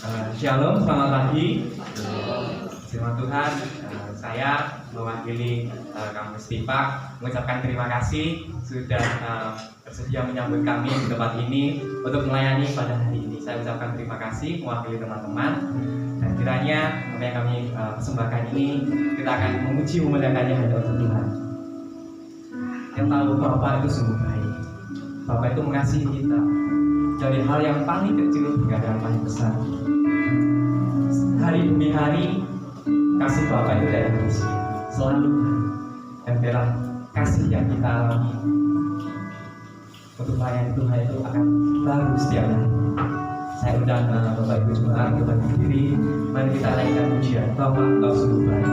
Shalom, selamat pagi. Firman Tuhan, saya mewakili kampus TIPAK mengucapkan terima kasih sudah bersedia menyambut kami di tempat ini untuk melayani pada hari ini. Saya ucapkan terima kasih mewakili teman-teman, dan kiranya apa yang kami persembahkan ini kita akan memuji memuliakannya hanya untuk Tuhan. Yang tahu Bapak itu sungguh baik. Bapak itu mengasihi kita dari hal yang paling kecil hingga yang paling besar. Hari demi hari kasih Bapak itu tidak habis, selalu. Dan biarlah kasih yang kita alami untuk melayani Tuhan itu akan baru setiap hari. Saya undang Bapak Ibu Jemaat untuk berdiri. Mari kita naikkan pujian. Bapak, Engkau sungguh baik.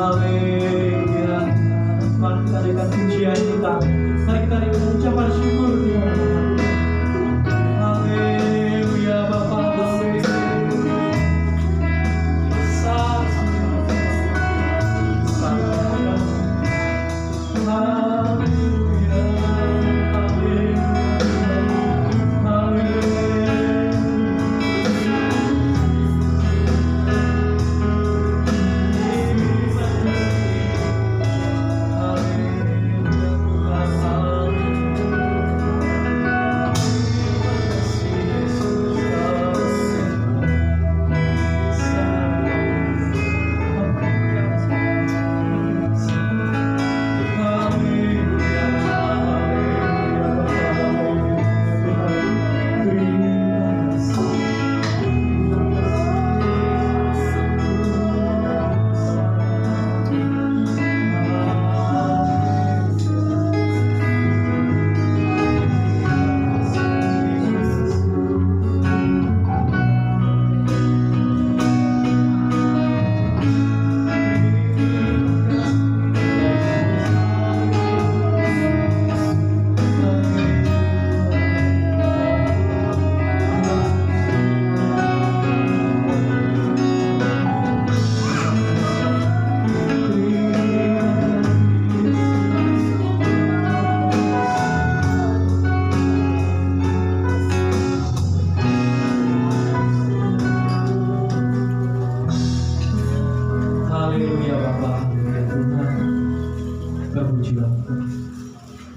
Amin. Ya, mari kita dengan pujian kita, mari kita dengan ucapan syukur di hadapan Tuhan. Haleluya Bapa, haleluya. Besar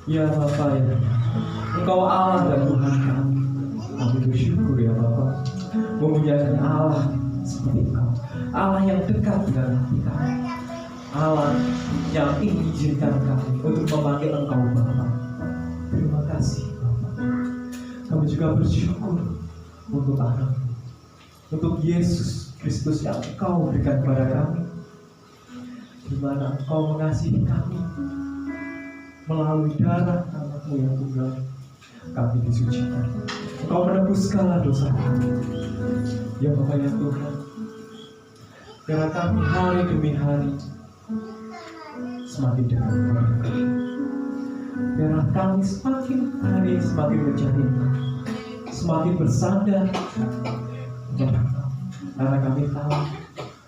ya Bapa ya, Engkau Allah dan Tuhan kami. Kami bersyukur ya Bapa, mempunyai Allah seperti Engkau, Allah yang dekat dengan hati kami, Allah yang mengizinkan kami untuk memanggil Engkau Bapa. Terima kasih Bapa. Kami juga bersyukur untuk anak, untuk Yesus Kristus yang Engkau berikan kepada kami, di mana Engkau mengasihi kami. Melalui darah anakmu yang tunggal, kami disucikan. Engkau menebus segala dosa kami. Ya Bapa ya Tuhan, biarlah kami hari demi hari semakin dekat kepada Kau. Biarlah kami semakin hari semakin mencari Engkau, semakin bersandar kepada Kau. Karena kami tahu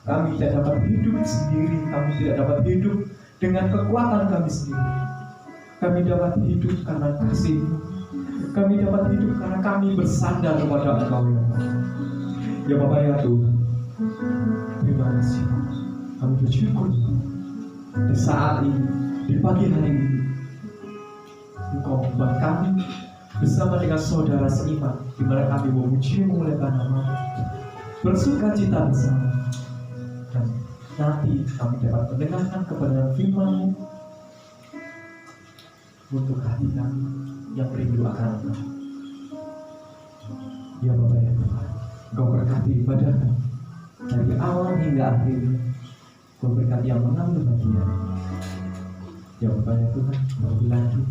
kami tidak dapat hidup sendiri, kami tidak dapat hidup dengan kekuatan kami sendiri. Kami dapat hidup karena kasih-Mu. Kami dapat hidup karena kami bersandar kepada Engkau ya Bapa. Ya Bapa ya Tuhan, terima kasih Bapa. Kami bersyukur di saat ini, di pagi hari ini, Engkau membuat kami bersama dengan saudara seiman, di mana kami memuji-Mu oleh nama-Mu, bersuka cita bersama. Dan nanti kami dapat mendengarkan kebenaran firman-Mu untuk hati kami yang rindu akan Engkau. Ya Bapa ya Tuhan, Engkau berkati ibadah kami dari awal hingga akhir. Engkau berkati yang mengambil bagian. Ya Bapa ya Tuhan, lebih lanjut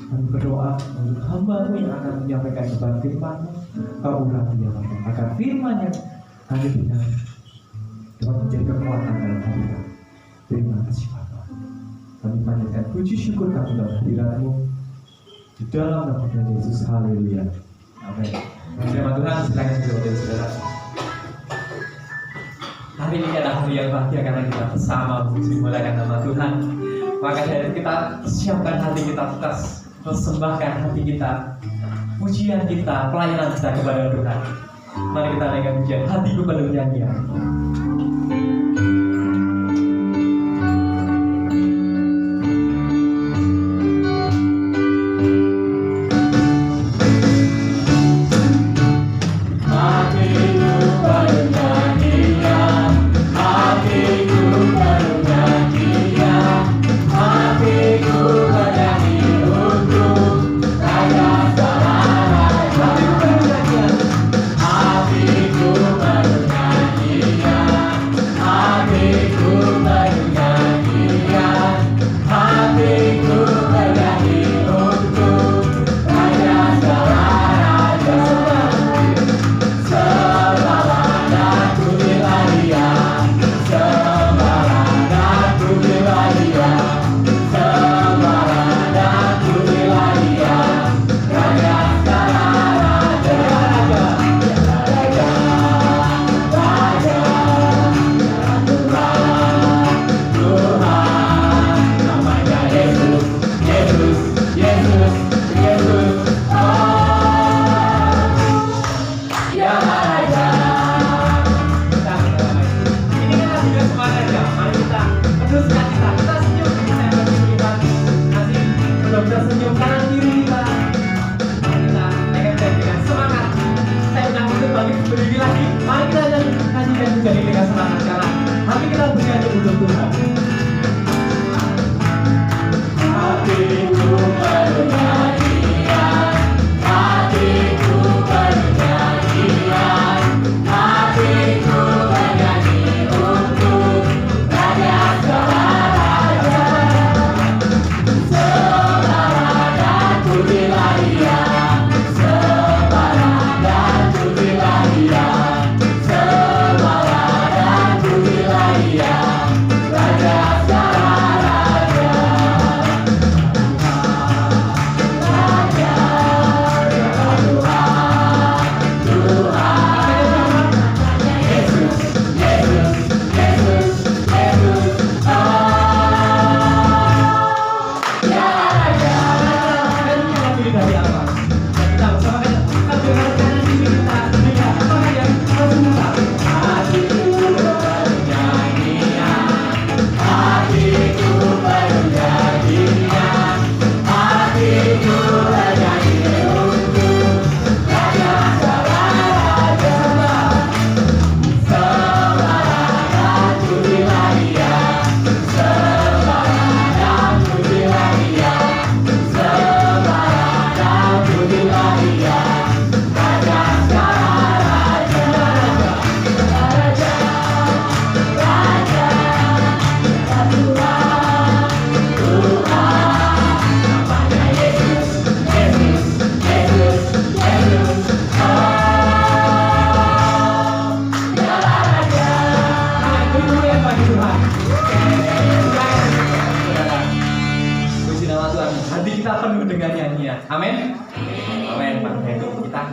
kami berdoa untuk hamba-Mu yang akan menyampaikan kepada firman-Mu. Kau urapi ya Bapa, agar firman yang kami dengar dapat menjadi kekuatan dalam hati kami. Terima kasih Bapa. Kami panjatkan puji syukur kami dalam hadirat-Mu di dalam nama Tuhan Yesus. Haleluya. Amin. Terima Tuhan, silakan saudara-saudara. Hari ini adalah hari yang bahagia karena kita bersama memuliakan nama Tuhan. Maka dari itu kita siapkan hati kita, kita persembahkan hati kita, pujian kita, pelayanan kita kepada Tuhan. Mari kita naikkan pujian hatiku penuh nyanyian. Hatiku baru nyanyian. semuanya. Amin. Amin. Maka itu kita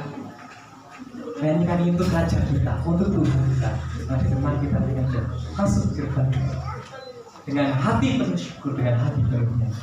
nyanyikan untuk Raja kita, untuk Tuhan kita. Mari teman kita dengan masuk gerbang dengan hati penuh syukur, dengan hati penuh nyanyi.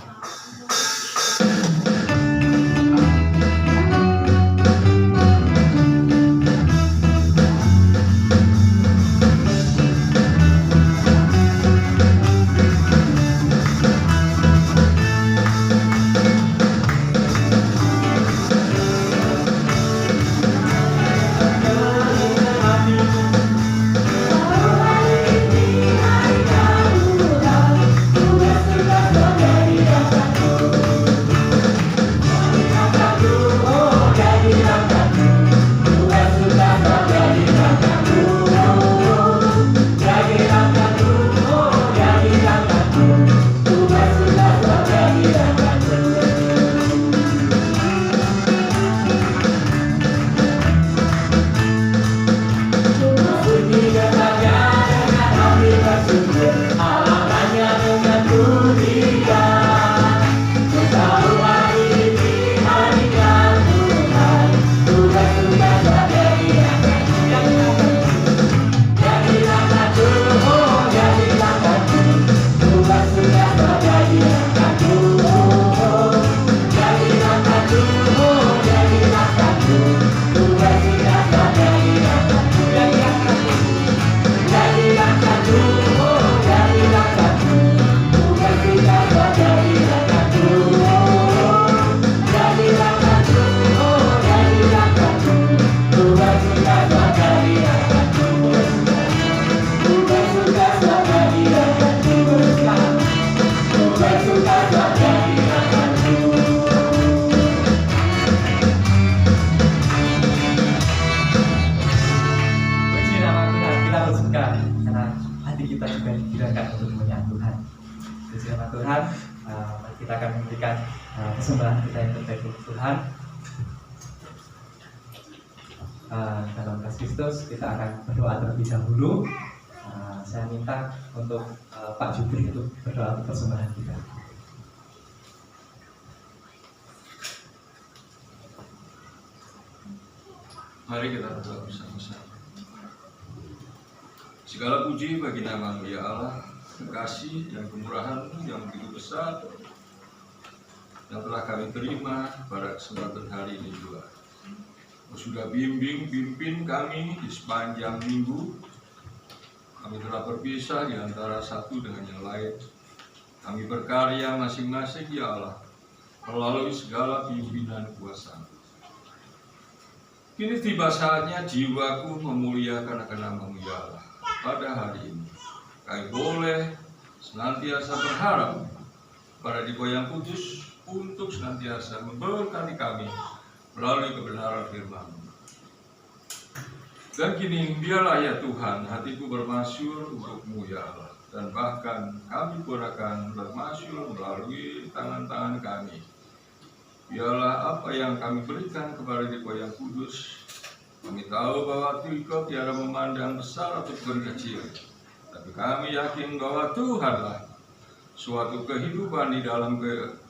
Tuhan, kita akan memberikan persembahan kita yang terbaik untuk Tuhan. Dalam kasih Kristus kita akan berdoa terlebih dahulu. Saya minta untuk Pak Jubri itu berdoa untuk persembahan kita. Mari kita berdoa bersama-sama. Segala puji bagi nama-Mu ya Allah, kasih dan kemurahan-Mu yang begitu besar yang telah kami terima pada kesempatan hari ini juga. Sudah bimbing kami di sepanjang minggu. Kami telah berpisah di antara satu dengan yang lain. Kami berkarya masing-masing ya Allah melalui segala pimpinan kuasa. Kini tiba saatnya jiwaku memuliakan akan nama-Mu ya Allah. Pada hari ini kami boleh senantiasa berharap pada Dikau yang kudus untuk senantiasa memberkati kami melalui kebenaran firman-Mu. Dan kini biarlah ya Tuhan hatiku bermasyur untuk-Mu ya Allah, dan bahkan kami pun akan bermasyur melalui tangan-tangan kami. Biarlah apa yang kami berikan kepada Dikau yang kudus, kami tahu bahwa Dikau tiada memandang besar ataupun kecil, tapi kami yakin bahwa Tuhanlah suatu kehidupan di dalam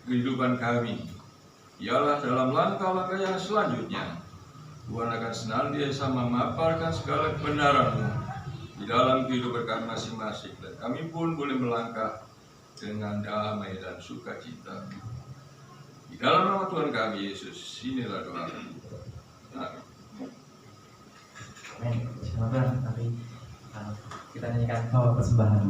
kehidupan kami. Ialah dalam langkah-langkah yang selanjutnya Tuhan akan senantiasa memaparkan segala kebenaran-Mu di dalam kehidupan kami masing-masing, dan kami pun boleh melangkah dengan damai dan sukacita. Di dalam nama Tuhan kami Yesus, inilah doa kami. Amin. Amin. Semoga nanti kita nyanyikan persembahan.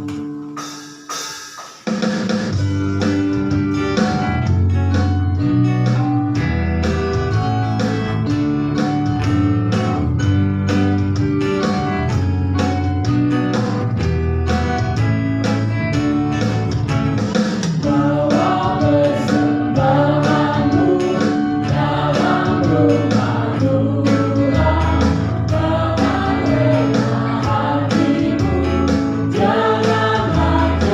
Jangan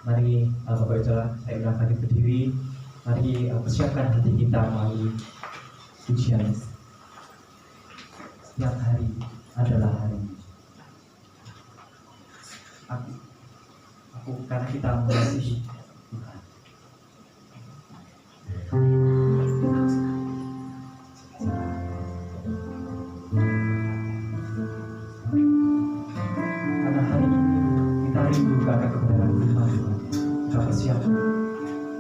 Mari Bapak Ibu saya undang kita berdiri. Mari persiapkan hati kita melalui pujian. Setiap hari adalah hari. Aku karena kita mengasihi Tuhan. Karena hari ini kita rindu akan kebenaran firman Tuhan. Kita persiapkan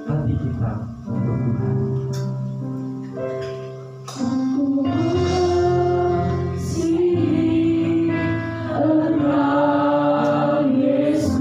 hati kita untuk Tuhan. Yesus,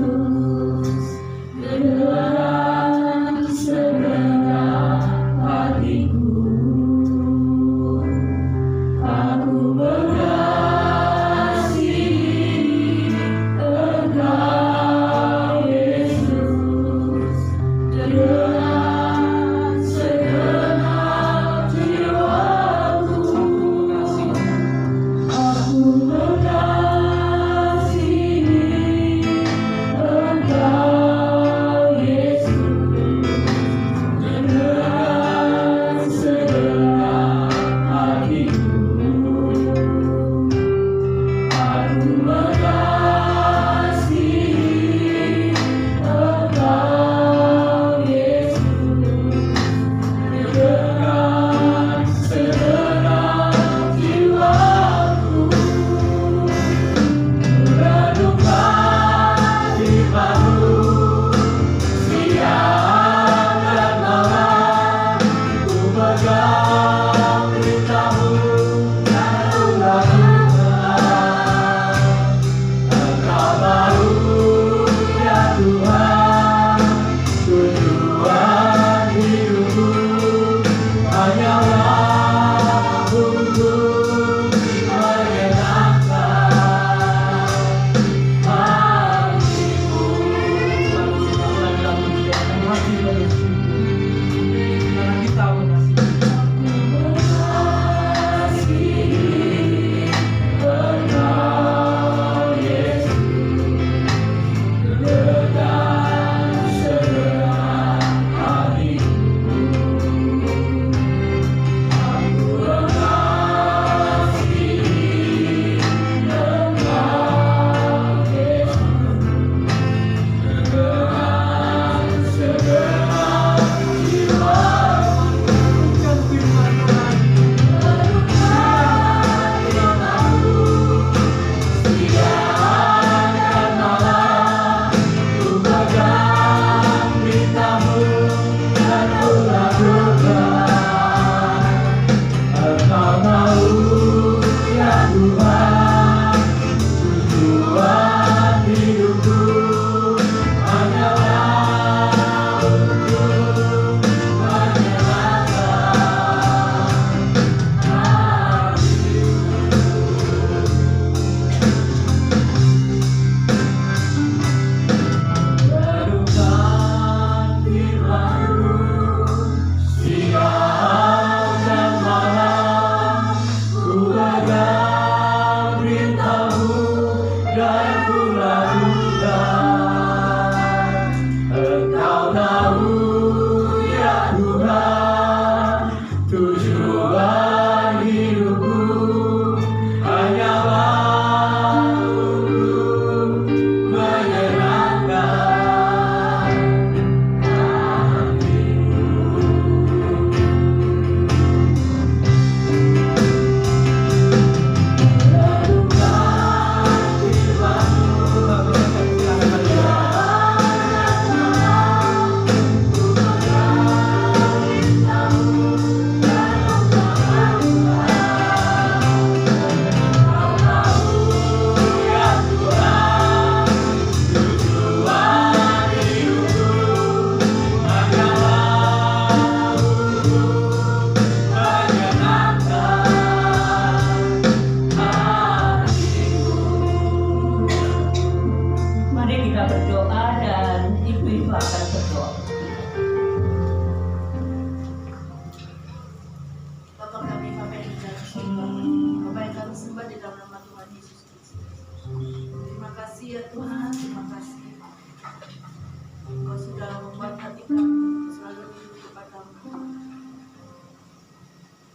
dalam membuat hati kami selalu rindu kepadamu.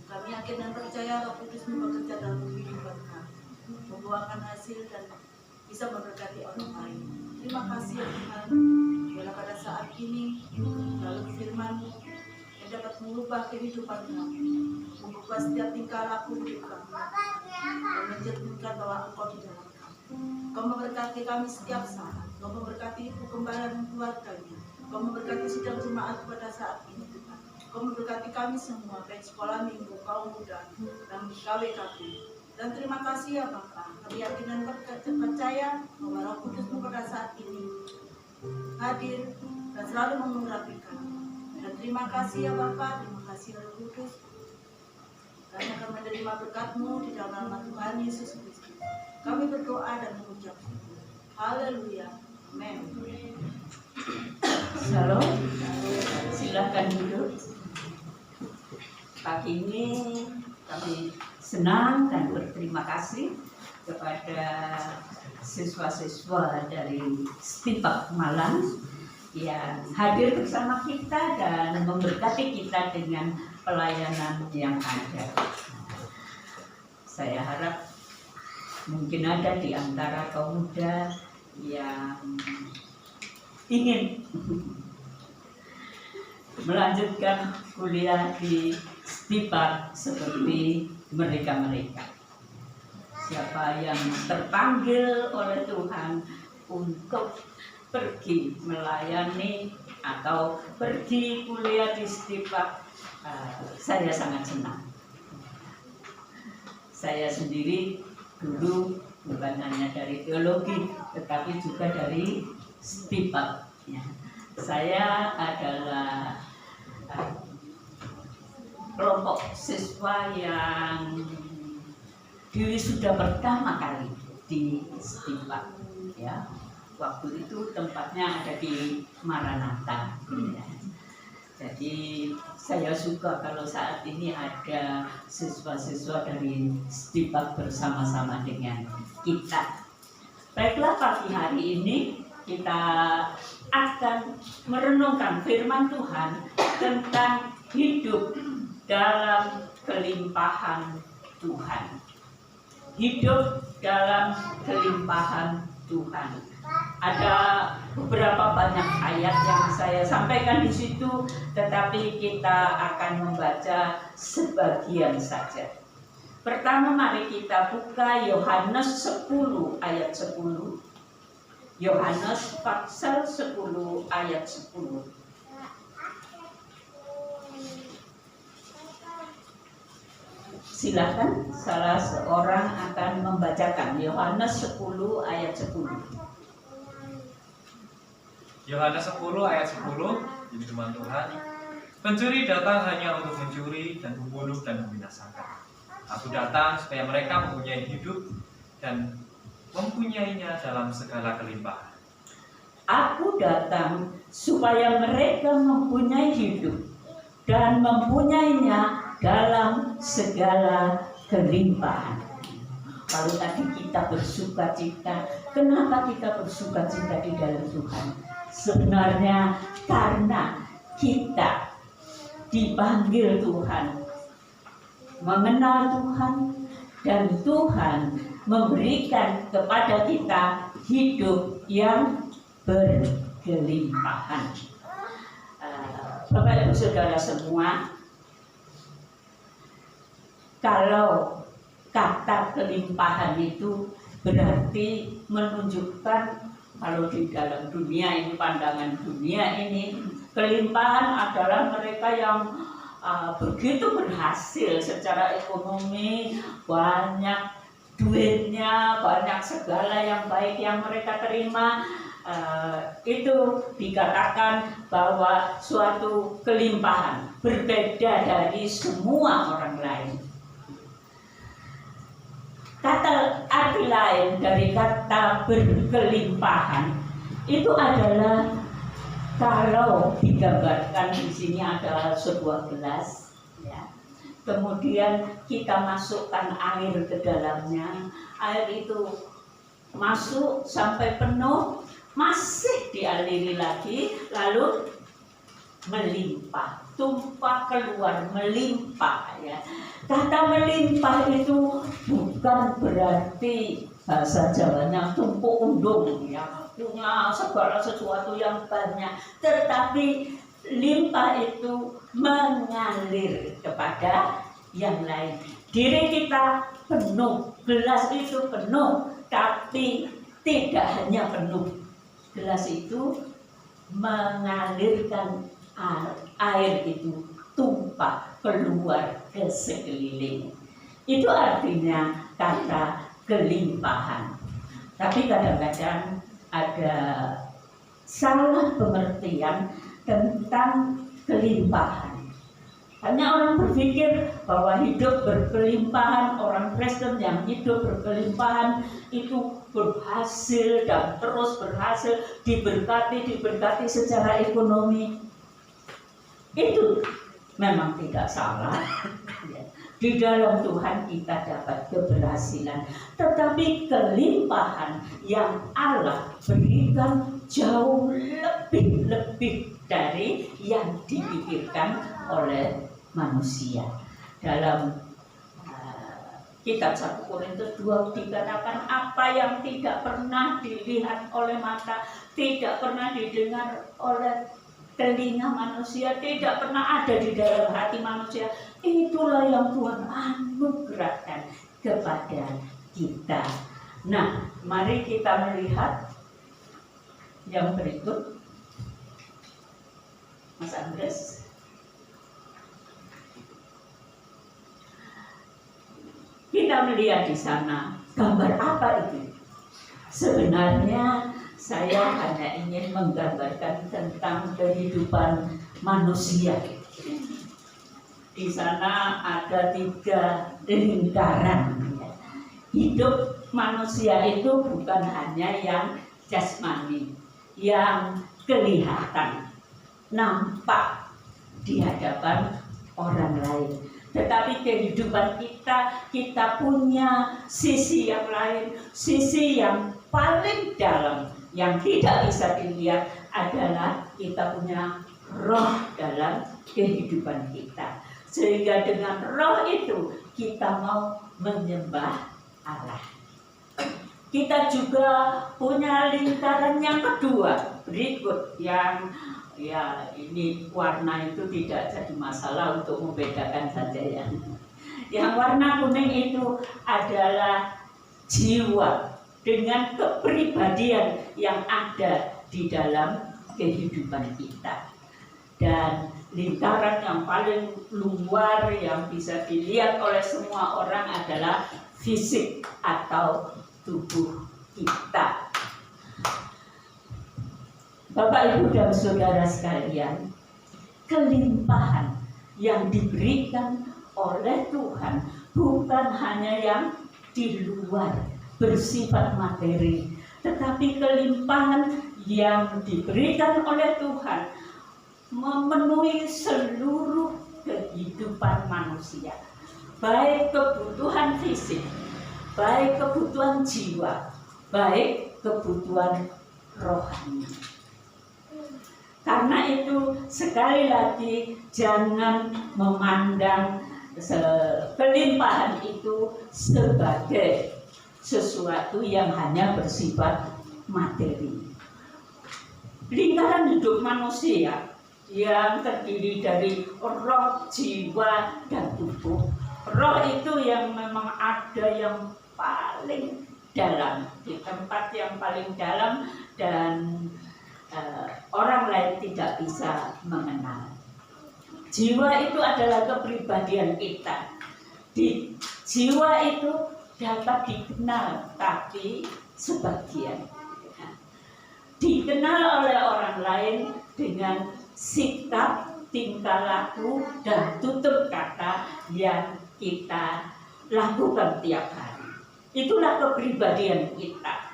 Kami yakin dan percaya Roh Kudus bekerja dalam kehidupan kami, membuahkan hasil dan bisa memberkati orang lain. Terima kasih ya Tuhan, bila pada saat ini lalu firman-Mu yang dapat mengubah kehidupan kami, mengubah setiap tingkah laku hidup kami, dan mencerminkan bahwa Engkau di dalam kami. Engkau memberkati kami setiap saat, Engkau memberkati ibu gembala dan keluarganya, Engkau memberkati sidang jemaat pada saat ini Tuhan. Engkau memberkati kami semua, baik sekolah minggu, kaum muda, dan KWKB. Dan terima kasih ya Bapa, kami yakin dan percaya bahwa Roh Kudus-Mu pada saat ini hadir dan selalu mengurapi kami. Dan terima kasih ya Bapa, terima kasih Roh Kudus. Kami akan menerima berkat-Mu di dalam nama Tuhan Yesus Kristus. Kami berdoa dan mengucap syukur. Haleluya. Amin. Shalom. Silahkan duduk. Pagi ini kami senang dan berterima kasih kepada siswa-siswa dari Stipak Malang yang hadir bersama kita dan memberkati kita dengan pelayanan yang ada. Saya harap mungkin ada di antara kaum muda yang ingin melanjutkan kuliah di Stipak seperti mereka-mereka. Siapa yang terpanggil oleh Tuhan untuk pergi melayani atau pergi kuliah di Stipak, saya sangat senang. Saya sendiri dulu bukan hanya dari teologi, tetapi juga dari Stipak. Ya. Saya adalah kelompok siswa yang sudah pertama kali di Stipak. Ya. Waktu itu tempatnya ada di Maranatha. Ya. Jadi saya suka kalau saat ini ada siswa-siswa dari Stipak bersama-sama dengan kita. Baiklah, pagi hari ini kita akan merenungkan firman Tuhan tentang hidup dalam kelimpahan Tuhan. Hidup dalam kelimpahan Tuhan. Ada beberapa banyak ayat yang saya sampaikan di situ, tetapi kita akan membaca sebagian saja. Pertama, mari kita buka Yohanes 10 ayat 10. Yohanes pasal 10 ayat 10. Silakan salah seorang akan membacakan Yohanes 10 ayat 10. Yohanes 10 ayat 10, ini firman Tuhan. Pencuri datang hanya untuk mencuri dan membunuh dan membinasakan. Aku datang supaya mereka mempunyai hidup dan mempunyainya dalam segala kelimpahan. Aku datang supaya mereka mempunyai hidup dan mempunyainya dalam segala kelimpahan. Kalau tadi kita bersuka cita, kenapa kita bersuka cita di dalam Tuhan? Sebenarnya karena kita dipanggil Tuhan, mengenal Tuhan, dan Tuhan memberikan kepada kita hidup yang berkelimpahan. Bapak Ibu Saudara semua, kalau kata kelimpahan itu berarti menunjukkan, kalau di dalam dunia ini, pandangan dunia ini, kelimpahan adalah mereka yang begitu berhasil secara ekonomi, banyak duitnya, banyak segala yang baik yang mereka terima. Itu dikatakan bahwa suatu kelimpahan, berbeda dari semua orang lain. Kata arti lain dari kata berkelimpahan itu adalah, kalau digambarkan di sini adalah sebuah gelas, ya. Kemudian kita masukkan air ke dalamnya, air itu masuk sampai penuh, masih dialiri lagi, lalu melimpah, tumpah keluar, melimpah ya. Kata melimpah itu bukan berarti bahasa Jawanya tumpuk undung ya, punya segala sesuatu yang banyak, tetapi limpah itu mengalir kepada yang lain. Diri kita penuh, gelas itu penuh, tapi tidak hanya penuh. Gelas itu mengalirkan air itu tumpah keluar ke sekeliling. Itu artinya kata kelimpahan. Tapi kadang-kadang ada salah pengertian tentang kelimpahan. Hanya orang berpikir bahwa hidup berkelimpahan, orang Kristen yang hidup berkelimpahan itu berhasil dan terus berhasil, diberkati secara ekonomi. Itu memang tidak salah. Di dalam Tuhan kita dapat keberhasilan, tetapi kelimpahan yang Allah berikan jauh lebih dari yang dipikirkan oleh manusia. Dalam kitab 1 Korintus 2 dikatakan, apa yang tidak pernah dilihat oleh mata, tidak pernah didengar oleh telinga manusia, tidak pernah ada di dalam hati manusia, itulah yang Tuhan anugerahkan kepada kita. Nah, mari kita melihat yang berikut. Mas Andres. Kita melihat di sana gambar apa itu? Sebenarnya saya hanya ingin menggambarkan tentang kehidupan manusia. Di sana ada 3 lingkaran. Hidup manusia itu bukan hanya yang jasmani, yang kelihatan, nampak di hadapan orang lain. Tetapi kehidupan kita punya sisi yang lain, sisi yang paling dalam, yang tidak bisa dilihat adalah kita punya roh dalam kehidupan kita. Sehingga dengan roh itu kita mau menyembah Allah. Kita juga punya lingkaran yang kedua, berikut, yang ya ini warna itu tidak jadi masalah untuk membedakan saja ya. Yang warna kuning itu adalah jiwa dengan kepribadian yang ada di dalam kehidupan kita. Dan lingkaran yang paling luar yang bisa dilihat oleh semua orang adalah fisik atau tubuh kita. Bapak, Ibu, dan saudara sekalian, kelimpahan yang diberikan oleh Tuhan bukan hanya yang di luar bersifat materi, tetapi kelimpahan yang diberikan oleh Tuhan memenuhi seluruh kehidupan manusia, baik kebutuhan fisik, baik kebutuhan jiwa, baik kebutuhan rohani. Karena itu sekali lagi jangan memandang kelimpahan itu sebagai sesuatu yang hanya bersifat materi. Lingkaran hidup manusia yang terdiri dari roh, jiwa, dan tubuh. Roh itu yang memang ada yang paling dalam, di tempat yang paling dalam, dan orang lain tidak bisa mengenal. Jiwa itu adalah kepribadian kita. Di jiwa itu dapat dikenal, tapi sebagian. Dikenal oleh orang lain dengan sikap, tingkah laku, dan tutur kata yang kita lakukan tiap hari. Itulah kepribadian kita.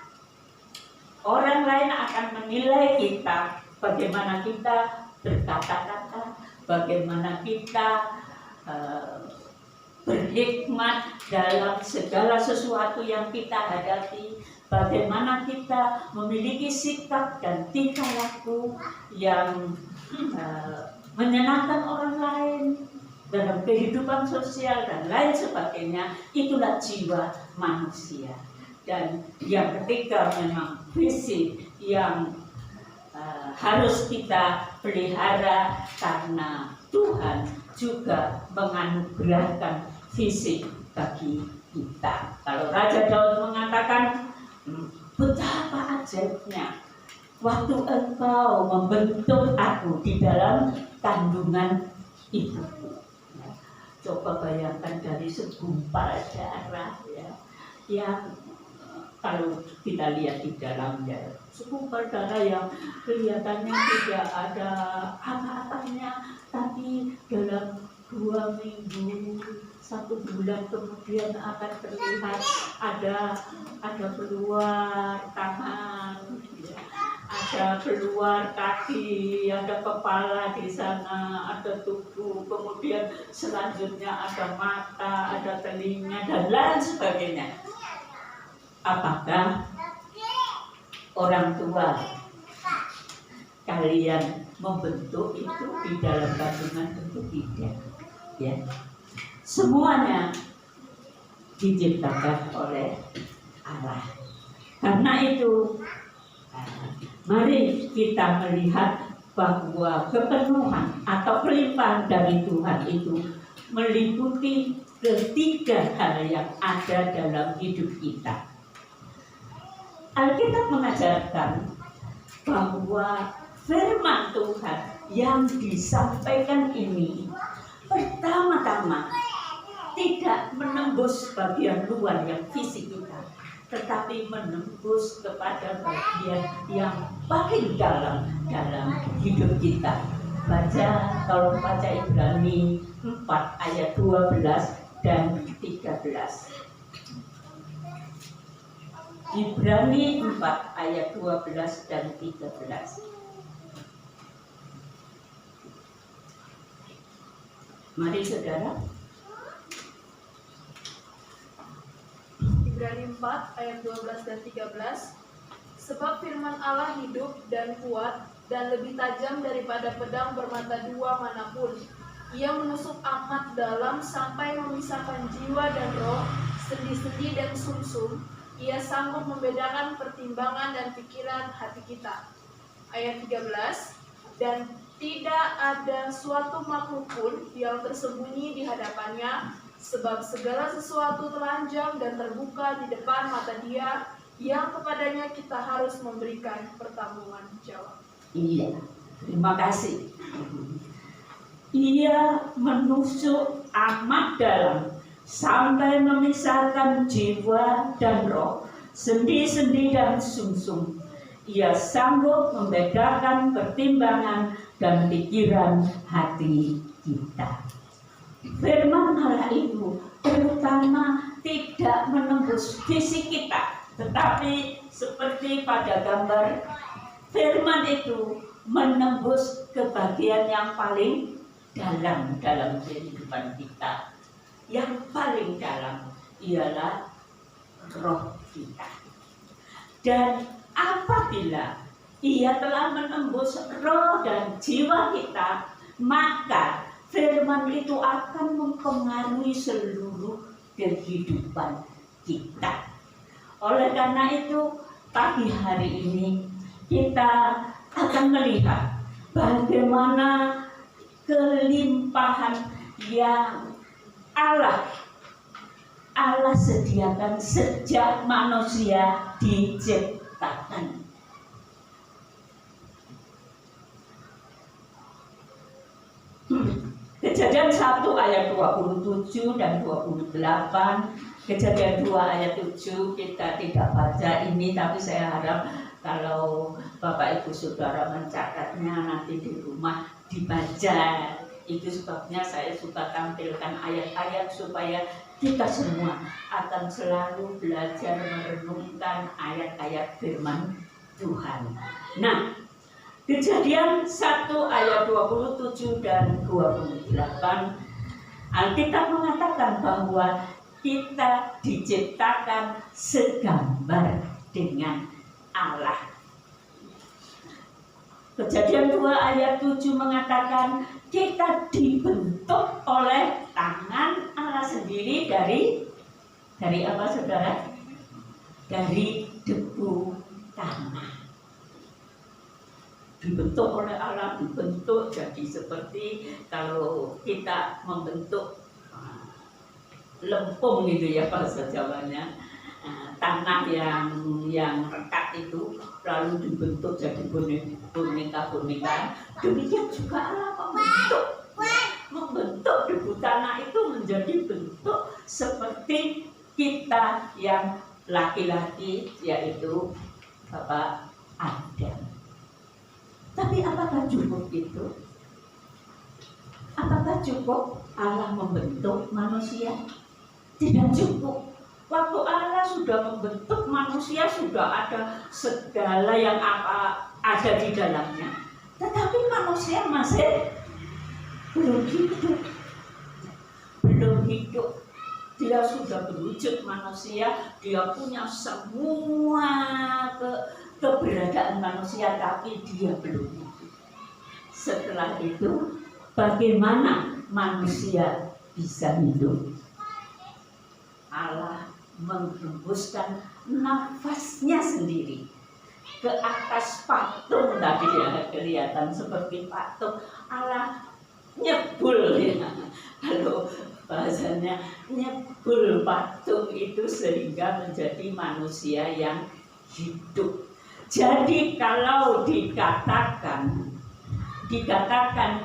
Orang lain akan menilai kita, bagaimana kita berkata-kata, bagaimana kita berhikmat dalam segala sesuatu yang kita hadapi, bagaimana kita memiliki sikap dan tingkah laku yang menyenangkan orang lain dalam kehidupan sosial dan lain sebagainya. Itulah jiwa manusia. Dan yang ketiga memang fisik yang harus kita pelihara, karena Tuhan juga menganugerahkan fisik bagi kita. Kalau Raja Daud mengatakan, betapa ajaibnya waktu engkau membentuk aku di dalam kandungan ibuku. Coba bayangkan dari segumpal darah yang kalau kita lihat di dalamnya, segumpal darah yang kelihatannya tidak ada apa-apanya, tapi dalam 2 minggu, 1 bulan kemudian akan terlihat ada keluar tangan, ada keluar kaki, ada kepala di sana, ada tubuh, kemudian selanjutnya ada mata, ada telinga, dan lain sebagainya. Apakah orang tua kalian membentuk itu di dalam kandungan? Tentu tidak, ya. Semuanya diciptakan oleh Allah. Karena itu, mari kita melihat bahwa kepenuhan atau kelimpahan dari Tuhan itu meliputi ketiga hal yang ada dalam hidup kita. Alkitab mengajarkan bahwa firman Tuhan yang disampaikan ini pertama-tama tidak menembus bagian luar yang fisik kita, tetapi menembus kepada bagian yang paling dalam hidup kita. Tolong baca Ibrani 4 ayat 12 dan 13. Ibrani 4 ayat 12 dan 13. Mari saudara. Ibrani 4 ayat 12 dan 13. Sebab firman Allah hidup dan kuat dan lebih tajam daripada pedang bermata dua manapun. Ia menusuk amat dalam sampai memisahkan jiwa dan roh, sendi-sendi dan sumsum. Ia sanggup membedakan pertimbangan dan pikiran hati kita. Ayat 13. Dan tidak ada suatu makhluk pun yang tersembunyi di hadapannya, sebab segala sesuatu telanjang dan terbuka di depan mata Dia, yang kepadanya kita harus memberikan pertanggungan jawab. Iya, terima kasih. Ia menusuk amat dalam sampai memisahkan jiwa dan roh, sendi-sendi dan sumsum. Ia sanggup membedakan pertimbangan dan pikiran hati kita. Firman Allah itu terutama tidak menembus fisik kita, tetapi seperti pada gambar, firman itu menembus ke bagian yang paling dalam kehidupan kita. Yang paling dalam ialah roh kita. Dan apabila ia telah menembus roh dan jiwa kita, maka firman itu akan mempengaruhi seluruh kehidupan kita. Oleh karena itu, pagi hari ini kita akan melihat bagaimana kelimpahan yang Allah sediakan sejak manusia diciptakan. Kejadian 1 ayat 27 dan 28, Kejadian 2 ayat 7 kita tidak baca ini, tapi saya harap kalau Bapak Ibu Saudara mencatatnya nanti di rumah dibaca. Itu sebabnya saya suka tampilkan ayat-ayat supaya kita semua akan selalu belajar merenungkan ayat-ayat firman Tuhan. Nah, Kejadian 1 ayat 27 dan 28, Alkitab mengatakan bahwa kita diciptakan segambar dengan Allah. Kejadian 2 ayat 7 mengatakan kita dibentuk oleh tangan Allah sendiri dari apa saudara? Dari debu tanah. Dibentuk oleh Allah, dibentuk jadi seperti kalau kita membentuk lempung gitu ya bahasa Jawanya, tanah yang rekat itu lalu dibentuk jadi boneka-boneka. Demikian juga Allah membentuk debu tanah itu menjadi bentuk seperti kita yang laki-laki, yaitu Bapak Adam. Tapi apakah cukup itu? Apakah cukup Allah membentuk manusia? Tidak cukup. Waktu Allah sudah membentuk manusia, sudah ada segala yang ada di dalamnya. Tetapi manusia masih belum hidup. Belum hidup. Dia sudah berwujud manusia, dia punya semua keberadaan manusia, tapi dia belum hidup. Setelah itu, bagaimana manusia bisa hidup? Allah menghembuskan nafasnya sendiri ke atas patung tadi ya, kelihatan seperti patung. Allah nyebul ya. Kalau bahasanya nyebul patung itu sehingga menjadi manusia yang hidup. Jadi kalau dikatakan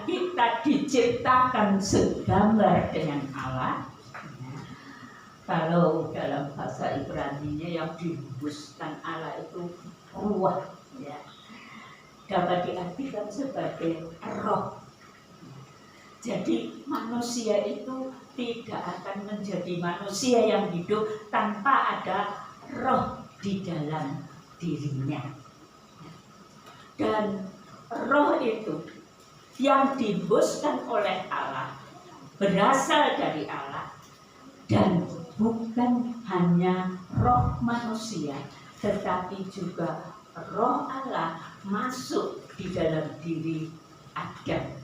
kita diciptakan segambar dengan Allah. Kalau dalam bahasa Ibrani-nya yang dihembuskan Allah itu ruah, ya, dapat diartikan sebagai roh. Jadi manusia itu tidak akan menjadi manusia yang hidup tanpa ada roh di dalam dirinya. Dan roh itu yang dihembuskan oleh Allah berasal dari Allah, dan bukan hanya roh manusia, tetapi juga roh Allah masuk di dalam diri Adam,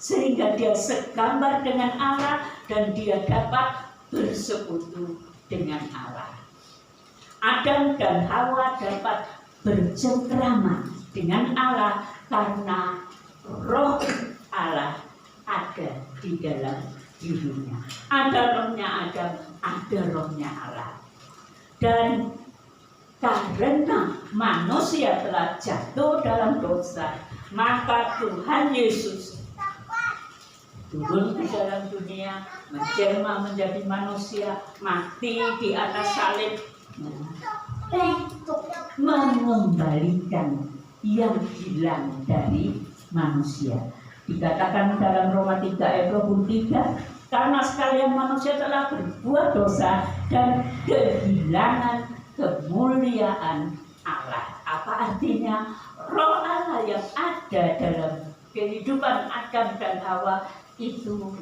sehingga dia segambar dengan Allah dan dia dapat bersekutu dengan Allah. Adam dan Hawa dapat bercengkrama dengan Allah karena roh Allah ada di dalam dirinya. Ada rohnya Adam, ada rohnya Allah. Dan karena manusia telah jatuh dalam dosa, maka Tuhan Yesus turun ke dalam dunia, menjelma menjadi manusia, mati di atas salib untuk mengembalikan yang hilang dari manusia. Dikatakan dalam Roma 3 ayat 23, karena sekalian manusia telah berbuat dosa dan kehilangan kemuliaan Allah. Apa artinya? Roh Allah yang ada dalam kehidupan Adam dan Hawa itu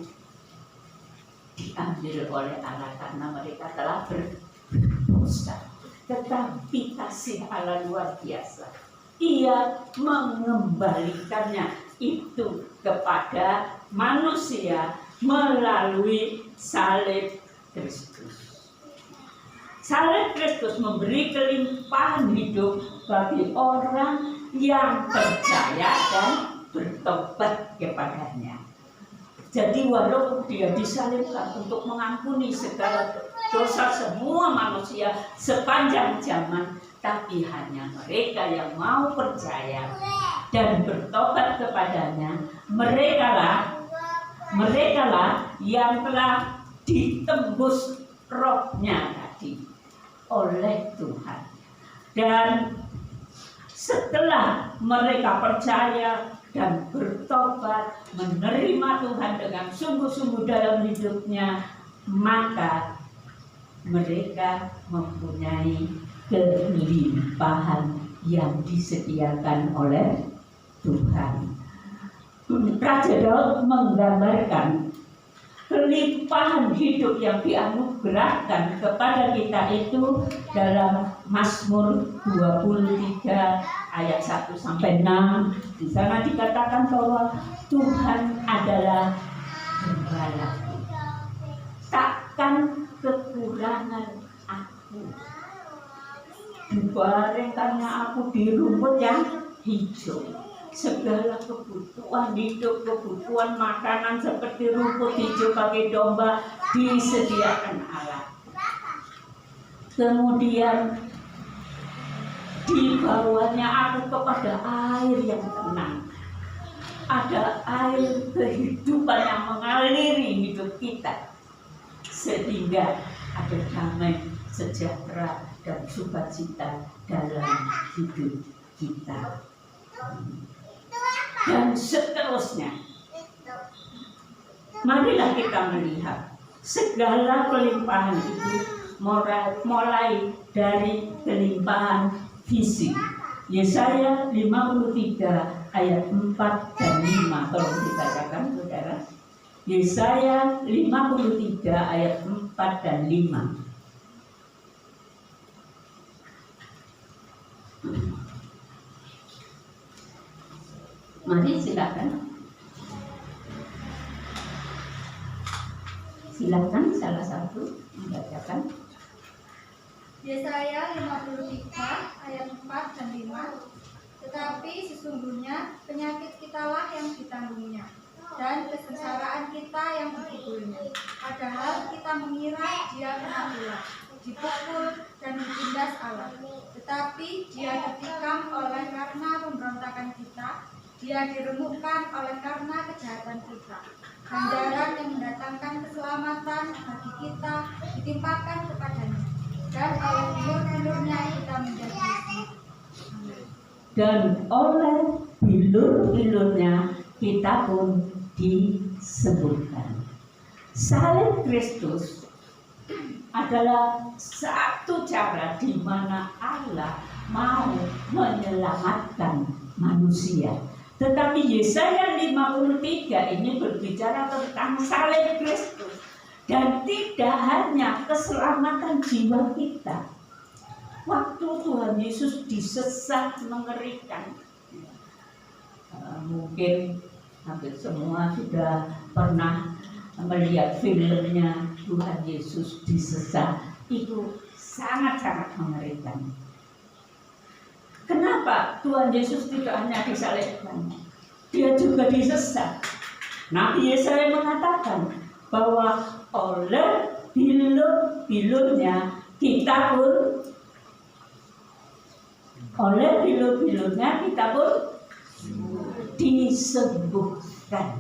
diambil oleh Allah karena mereka telah berdosa. Tetapi kasih Allah luar biasa. Ia mengembalikannya itu kepada manusia melalui salib Kristus. Salib Kristus memberi kelimpahan hidup bagi orang yang percaya dan bertobat kepadanya. Jadi walaupun dia disalibkan untuk mengampuni segala dosa semua manusia sepanjang zaman, tapi hanya mereka yang mau percaya dan bertobat kepadanya, mereka lah yang telah ditembus rohnya tadi oleh Tuhan. Dan setelah mereka percaya dan bertobat, menerima Tuhan dengan sungguh-sungguh dalam hidupnya, maka mereka mempunyai kelimpahan yang disediakan oleh Tuhan. Raja Daud menggambarkan kelimpahan hidup yang dianugerahkan kepada kita itu dalam Mazmur 23 ayat 1 sampai 6. Di sana dikatakan bahwa Tuhan adalah gembala. Takkan kekurangan aku. Dibaringkannya aku di rumput yang hijau. Segala kebutuhan hidup, kebutuhan makanan seperti rumput hijau bagi domba disediakan Allah. Kemudian dibawanya aku kepada air yang tenang. Ada air kehidupan yang mengaliri hidup kita, sehingga ada damai, sejahtera, dan sukacita dalam hidup kita. Dan seterusnya, marilah kita melihat segala kelimpahan itu mulai dari kelimpahan fisik. Yesaya 53 ayat 4 dan 5, tolong dibacakan saudara. Yesaya 53 ayat 4 dan 5. Mari silakan. Silakan salah satu membacakan. Yesaya 53 ayat 4 dan 5. Tetapi sesungguhnya penyakit kitalah yang ditanggunginya, dan kesengsaraan kita yang dipikulnya. Padahal kita mengira dia kena ulah, dipukul dan ditindas Allah. Tetapi dia ditikam oleh karena pemberontakan kita, dia diremukkan oleh karena kejahatan kita. Ganjaran yang mendatangkan keselamatan bagi kita ditimpakan kepadanya, dan oleh bilur-bilurnya kita menjadi hidup. Dan oleh bilur-bilurnya kita pun disembuhkan. Salib Kristus adalah satu cara di mana Allah mau menyelamatkan manusia. Tetapi Yesaya 53 ini berbicara tentang salib Kristus, dan tidak hanya keselamatan jiwa kita. Waktu Tuhan Yesus disesat mengerikan, mungkin hampir semua sudah pernah melihat filmnya Tuhan Yesus disesat. Itu sangat-sangat mengerikan. Kenapa Tuhan Yesus tidak hanya disalibkan? Dia juga disesat. Nabi Yesaya mengatakan bahwa oleh bilur-bilurnya kita pun disembuhkan.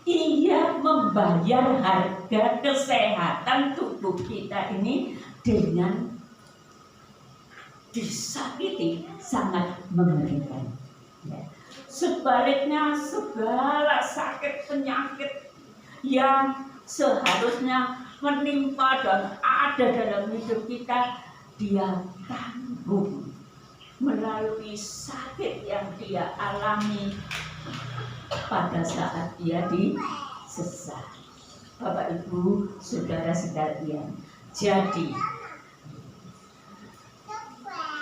Ia membayar harga kesehatan tubuh kita ini dengan disakiti, sangat mengerikan. Ya. Sebaliknya segala sakit penyakit yang seharusnya menimpa dan ada dalam hidup kita, dia tanggung melalui sakit yang dia alami pada saat dia disesat. Bapak Ibu, saudara sekalian, jadi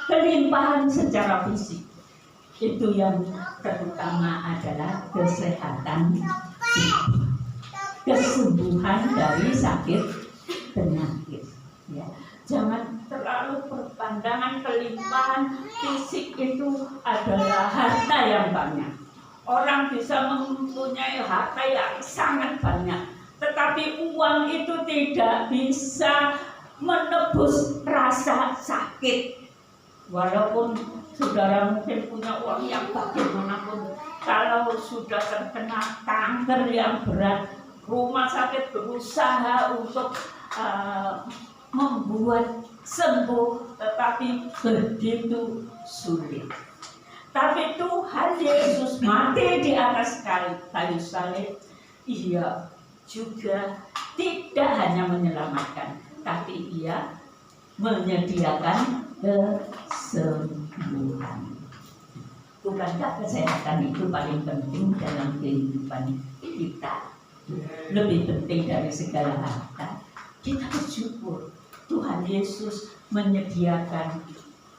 kelimpahan secara fisik itu yang terutama adalah kesehatan, kesembuhan dari sakit penyakit. Ya. Jangan terlalu berpandangan kelimpahan fisik itu adalah harta yang banyak. Orang bisa mempunyai harta yang sangat banyak, tetapi uang itu tidak bisa menebus rasa sakit. Walaupun saudara mungkin punya uang yang bagaimanapun, kalau sudah terkena kanker yang berat, rumah sakit berusaha untuk membuat sembuh, tetapi begitu sulit. Tapi Tuhan Yesus mati di atas kayu salib, Ia juga tidak hanya menyelamatkan, tapi Ia menyediakan kesembuhan. Bukankah kesehatan itu paling penting dalam kehidupan kita? lebih penting dari segala harta. Kita bersyukur Tuhan Yesus menyediakan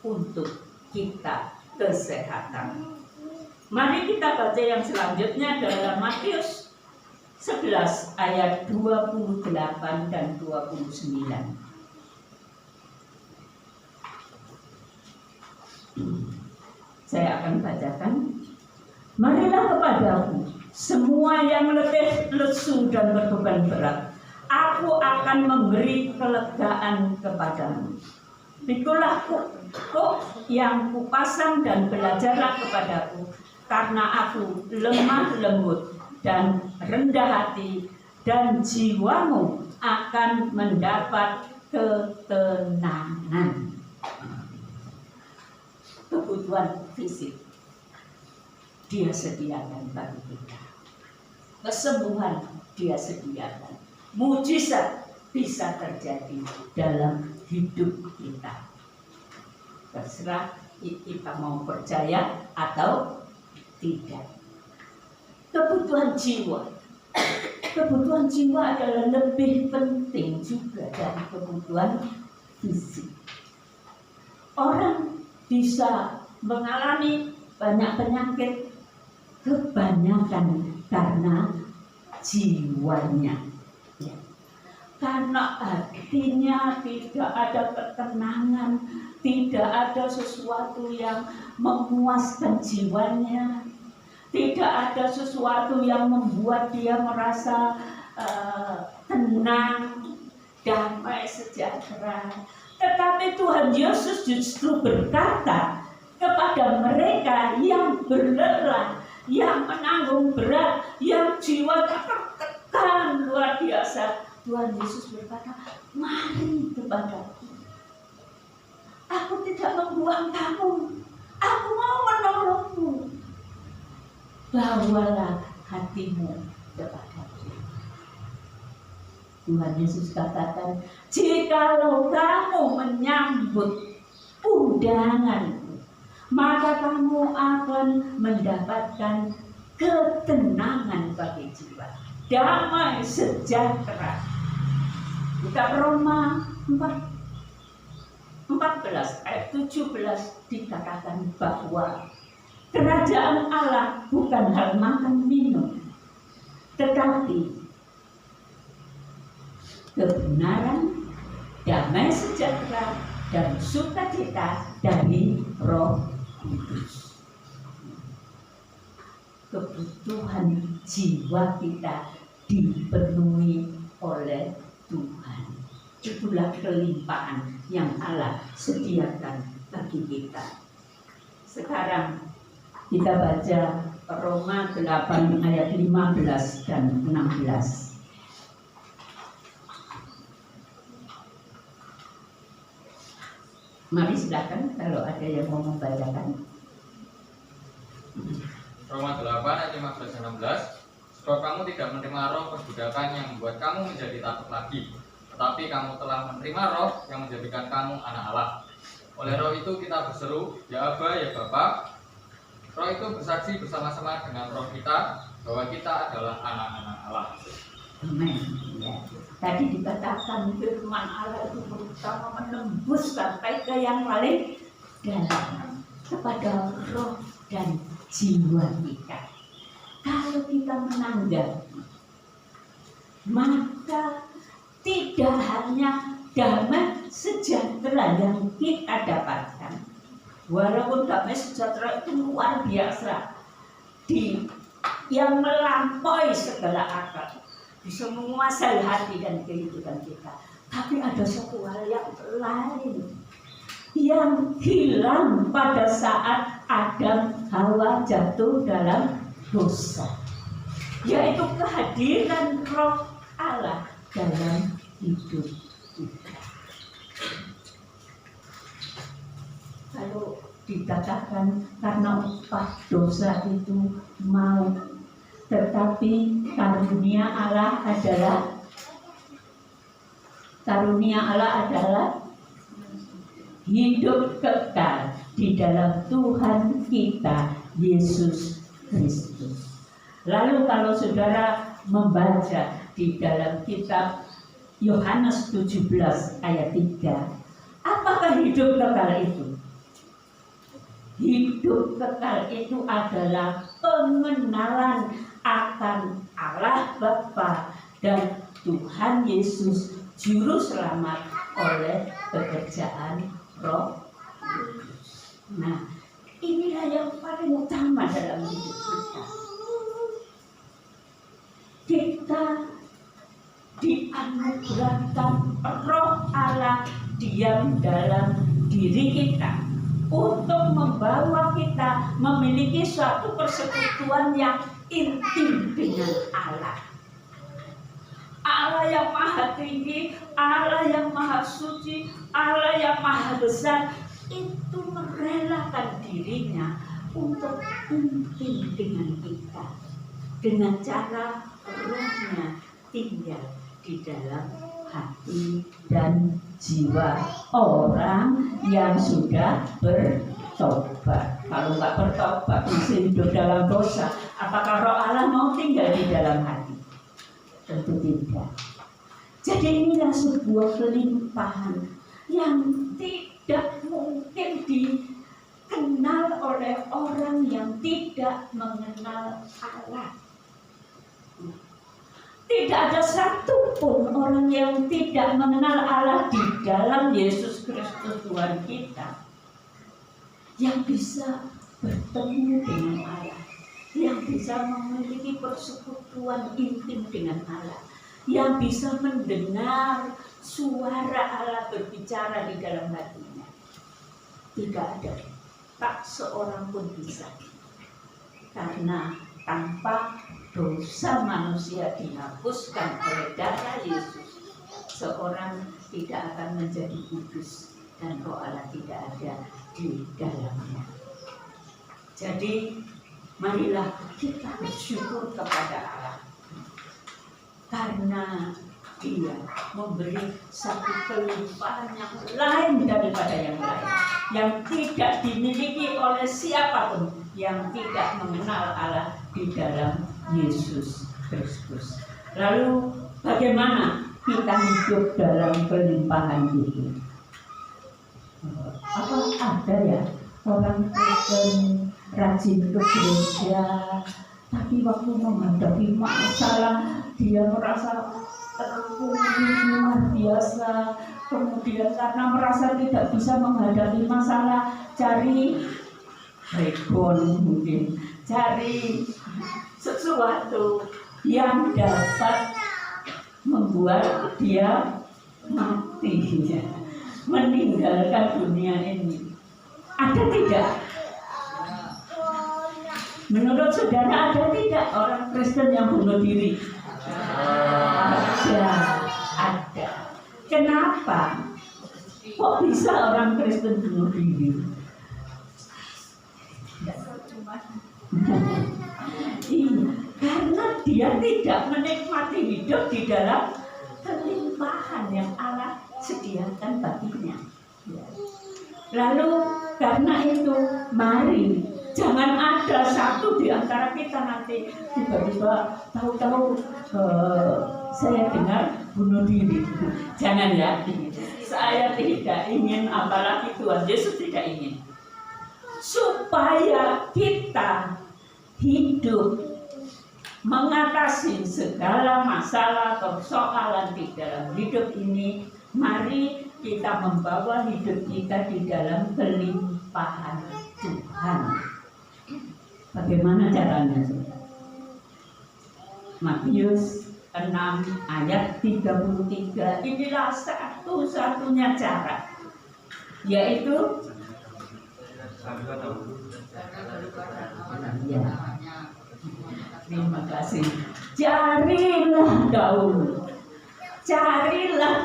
untuk kita kesehatan. Mari kita baca yang selanjutnya dalam Matius 11 ayat 28 dan 29. Saya akan bacakan. Marilah kepadaku semua yang letih, lesu dan berbeban berat, aku akan memberi kelegaan kepadamu. Pikulah kuk yang kupasang dan belajarlah kepadaku, karena aku lemah lembut dan rendah hati, dan jiwamu akan mendapat ketenangan. Kebutuhan fisik Dia sediakan bagi kita. Kesembuhan Dia sediakan. Mujizat bisa terjadi dalam hidup kita. Terserah kita mau percaya atau tidak. Kebutuhan jiwa. Kebutuhan jiwa adalah lebih penting juga dari kebutuhan fisik. Orang bisa mengalami banyak penyakit kebanyakan karena jiwanya, ya. Karena hatinya tidak ada ketenangan, tidak ada sesuatu yang memuaskan jiwanya, tidak ada sesuatu yang membuat dia merasa tenang, damai, sejahtera. Tetapi Tuhan Yesus justru berkata kepada mereka yang berlelah, yang menanggung berat, yang jiwanya tertekan luar biasa. Tuhan Yesus berkata, mari kepadaku. Aku tidak membuang kamu. Aku mau menolongmu. Bawalah hatimu kepadaku. Tuhan Yesus katakan, jikalau kamu menyambut undanganku, maka kamu akan mendapatkan ketenangan bagi jiwa, damai sejahtera. Kita Roma 14 ayat 17 dikatakan bahwa kerajaan Allah bukan hal makan minum, tetapi kebenaran, damai sejahtera, dan sukacita dari Roh Kudus. Kebutuhan jiwa kita dipenuhi oleh Tuhan. Itulah kelimpahan yang Allah sediakan bagi kita. Sekarang kita baca Roma 8 ayat 15 dan 16. Mari silakan kalau ada yang mau membacakan. Roma 8 ayat 15 dan 16. Sebab kamu tidak menerima roh perbudakan yang membuat kamu menjadi takut lagi, tetapi kamu telah menerima roh yang menjadikan kamu anak Allah. Oleh roh itu kita berseru, ya Aba, ya Bapa. Roh itu bersaksi bersama-sama dengan roh kita bahwa kita adalah anak-anak Allah. Amin. Ya. Tadi dikatakan firman Allah itu berusaha menembus sampai ke yang paling dalam, kepada roh dan jiwa kita. Kalau kita menanggapi, maka tidak hanya damai sejahtera yang kita dapatkan. Walaupun damai sejahtera itu luar biasa, yang melampaui segala akal, bisa menguasai hati dan kehidupan kita. Tapi ada satu hal yang lain yang hilang pada saat Adam Hawa jatuh dalam dosa, yaitu kehadiran roh Allah dalam hidup kita. Kalau dikatakan karena upah dosa itu maut, tetapi karunia Allah adalah hidup kekal di dalam Tuhan kita Yesus Kristus. Lalu kalau saudara membaca di dalam kitab Yohanes 17 ayat 3. Apakah hidup kekal itu? Hidup kekal itu adalah pengenalan akan Allah Bapa dan Tuhan Yesus Juru Selamat oleh pekerjaan Roh Kudus. Nah, inilah yang paling utama dalam hidup kita. Kita dianugerahkan Roh Allah diam dalam diri kita untuk membawa kita memiliki suatu persekutuan yang intim dengan Allah. Allah yang maha tinggi, Allah yang maha suci, Allah yang maha besar itu merelakan dirinya untuk intim dengan kita dengan cara Rohnya tinggal di dalam hati dan jiwa orang yang sudah bertobat. Kalau nggak bertobat masih hidup dalam dosa, apakah Roh Allah mau tinggal di dalam hati? Tentu tidak. Jadi inilah sebuah kelimpahan yang tidak mungkin dikenal oleh orang yang tidak mengenal Allah. Tidak ada satupun orang yang tidak mengenal Allah di dalam Yesus Kristus Tuhan kita yang bisa bertemu dengan Allah, yang bisa memiliki persekutuan intim dengan Allah, yang bisa mendengar suara Allah berbicara di dalam hatinya. Tidak ada, tak seorang pun bisa. Karena tanpa dosa manusia dihapuskan oleh darah Yesus, seorang tidak akan menjadi kudus dan Roh Allah tidak ada di dalamnya. Jadi marilah kita bersyukur kepada Allah karena Dia memberi satu kelimpahan yang lain daripada yang lain, yang tidak dimiliki oleh siapapun yang tidak mengenal Allah di dalam Yesus Kristus. Lalu bagaimana kita hidup dalam kelimpahan itu? Apa ada ya orang Kristen rajin ke gereja, tapi waktu menghadapi masalah dia merasa terpuruk luar biasa, kemudian karena merasa tidak bisa menghadapi masalah, cari rebon mungkin, cari sesuatu yang dapat membuat dia mati, meninggalkan dunia ini. Ada tidak? Menurut saudara ada tidak orang Kristen yang bunuh diri? Ada. Kenapa? Kok bisa orang Kristen bunuh diri? Iya, karena dia tidak menikmati hidup di dalam kelimpahan yang Allah sediakan baginya. Lalu karena itu, mari jangan ada satu di antara kita nanti tiba-tiba tahu-tahu saya dengar bunuh diri. Jangan ya, saya tidak ingin, apalagi Tuhan Yesus tidak ingin. Supaya kita hidup mengatasi segala masalah persoalan di dalam hidup ini, mari kita membawa hidup kita di dalam kelimpahan Tuhan. Bagaimana caranya? Matius 6 ayat 33, inilah satu-satunya cara, yaitu ya, terima kasih. Carilah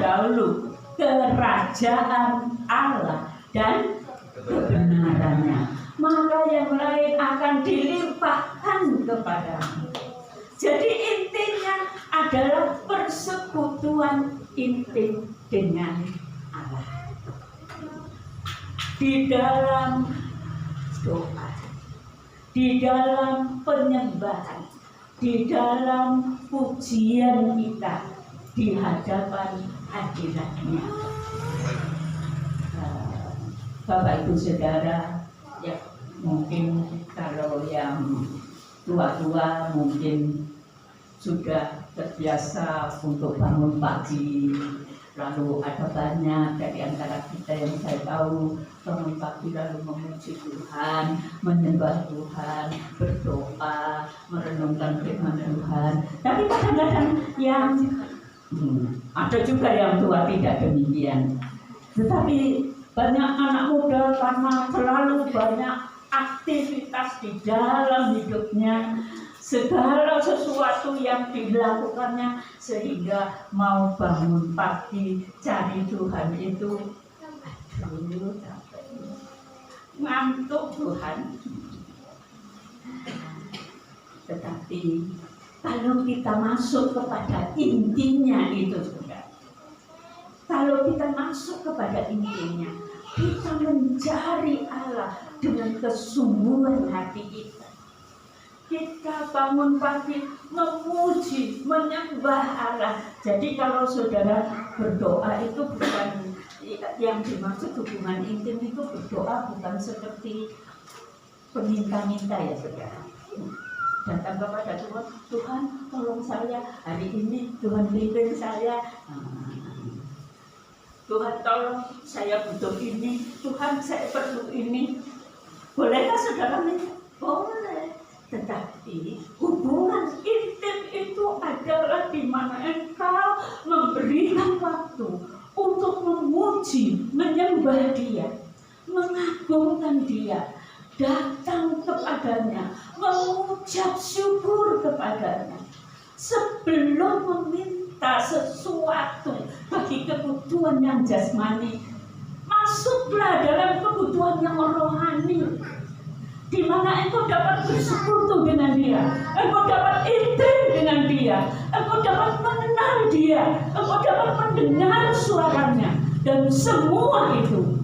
dahulu kerajaan Allah dan kebenarannya, maka yang lain akan dilimpahkan kepadamu. Jadi intinya adalah persekutuan intim dengan Allah di dalam doa, di dalam penyembahan, di dalam pujian kita di hadapan hadiratnya. Bapak Ibu Saudara, ya mungkin kalau yang tua-tua mungkin sudah terbiasa untuk bangun pagi, lalu ada banyak dari antara kita yang saya tahu bangun pagi lalu memuji Tuhan, menyembah Tuhan, berdoa, merenungkan firman Tuhan. Tapi kadang-kadang yang ada juga yang tua tidak demikian. Tetapi banyak anak muda karena terlalu banyak aktivitas di dalam hidupnya, segala sesuatu yang dilakukannya, sehingga mau bangun pagi cari Tuhan itu aduh capek, ngantuk Tuhan. Tetapi kalau kita masuk kepada intinya itu sudah, kalau kita masuk kepada intinya, kita mencari Allah dengan kesungguhan hati kita. Kita bangun pagi memuji, menyembah Allah. Jadi kalau saudara berdoa itu bukan yang dimaksud hubungan intim, itu berdoa bukan seperti peminta-minta ya saudara. Datang kepada Tuhan, Tuhan tolong saya hari ini, Tuhan pimpin saya. Tuhan tolong saya butuh ini, Tuhan saya perlu ini. Bolehkah saudara minta? Boleh. Tetapi hubungan intim itu adalah di mana engkau memberikan waktu untuk memuji, menyembah Dia, mengagungkan Dia, datang kepadanya, mengucap syukur kepadanya, sebelum meminta sesuatu bagi kebutuhan yang jasmani. Masuklah dalam kebutuhan yang rohani, di mana engkau dapat bersekutu dengan Dia, engkau dapat intim dengan Dia, engkau dapat mengenal Dia, engkau dapat mendengar suaranya, dan semua itu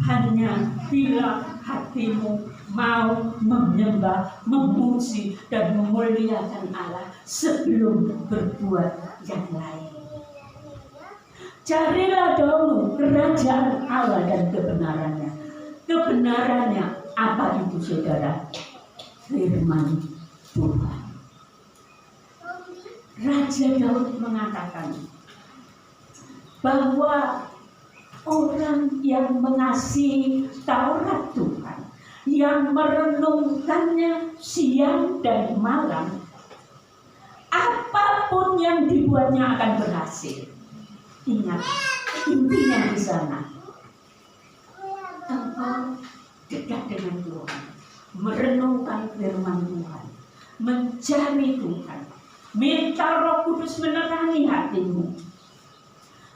hanya bila hatimu mau menyembah, memuji, dan memuliakan Allah sebelum berbuat yang lain. Carilah dahulu kerajaan Allah dan kebenarannya. Kebenarannya apa itu saudara? Firman Tuhan. Raja Daud mengatakan bahwa orang yang mengasihi Taurat Tuhan, yang merenungkannya siang dan malam, apapun yang dibuatnya akan berhasil. Ingat, intinya di sana. Engkau dekat dengan Tuhan, merenungkan firman Tuhan, mencari Tuhan, minta Roh Kudus menerangi hatimu,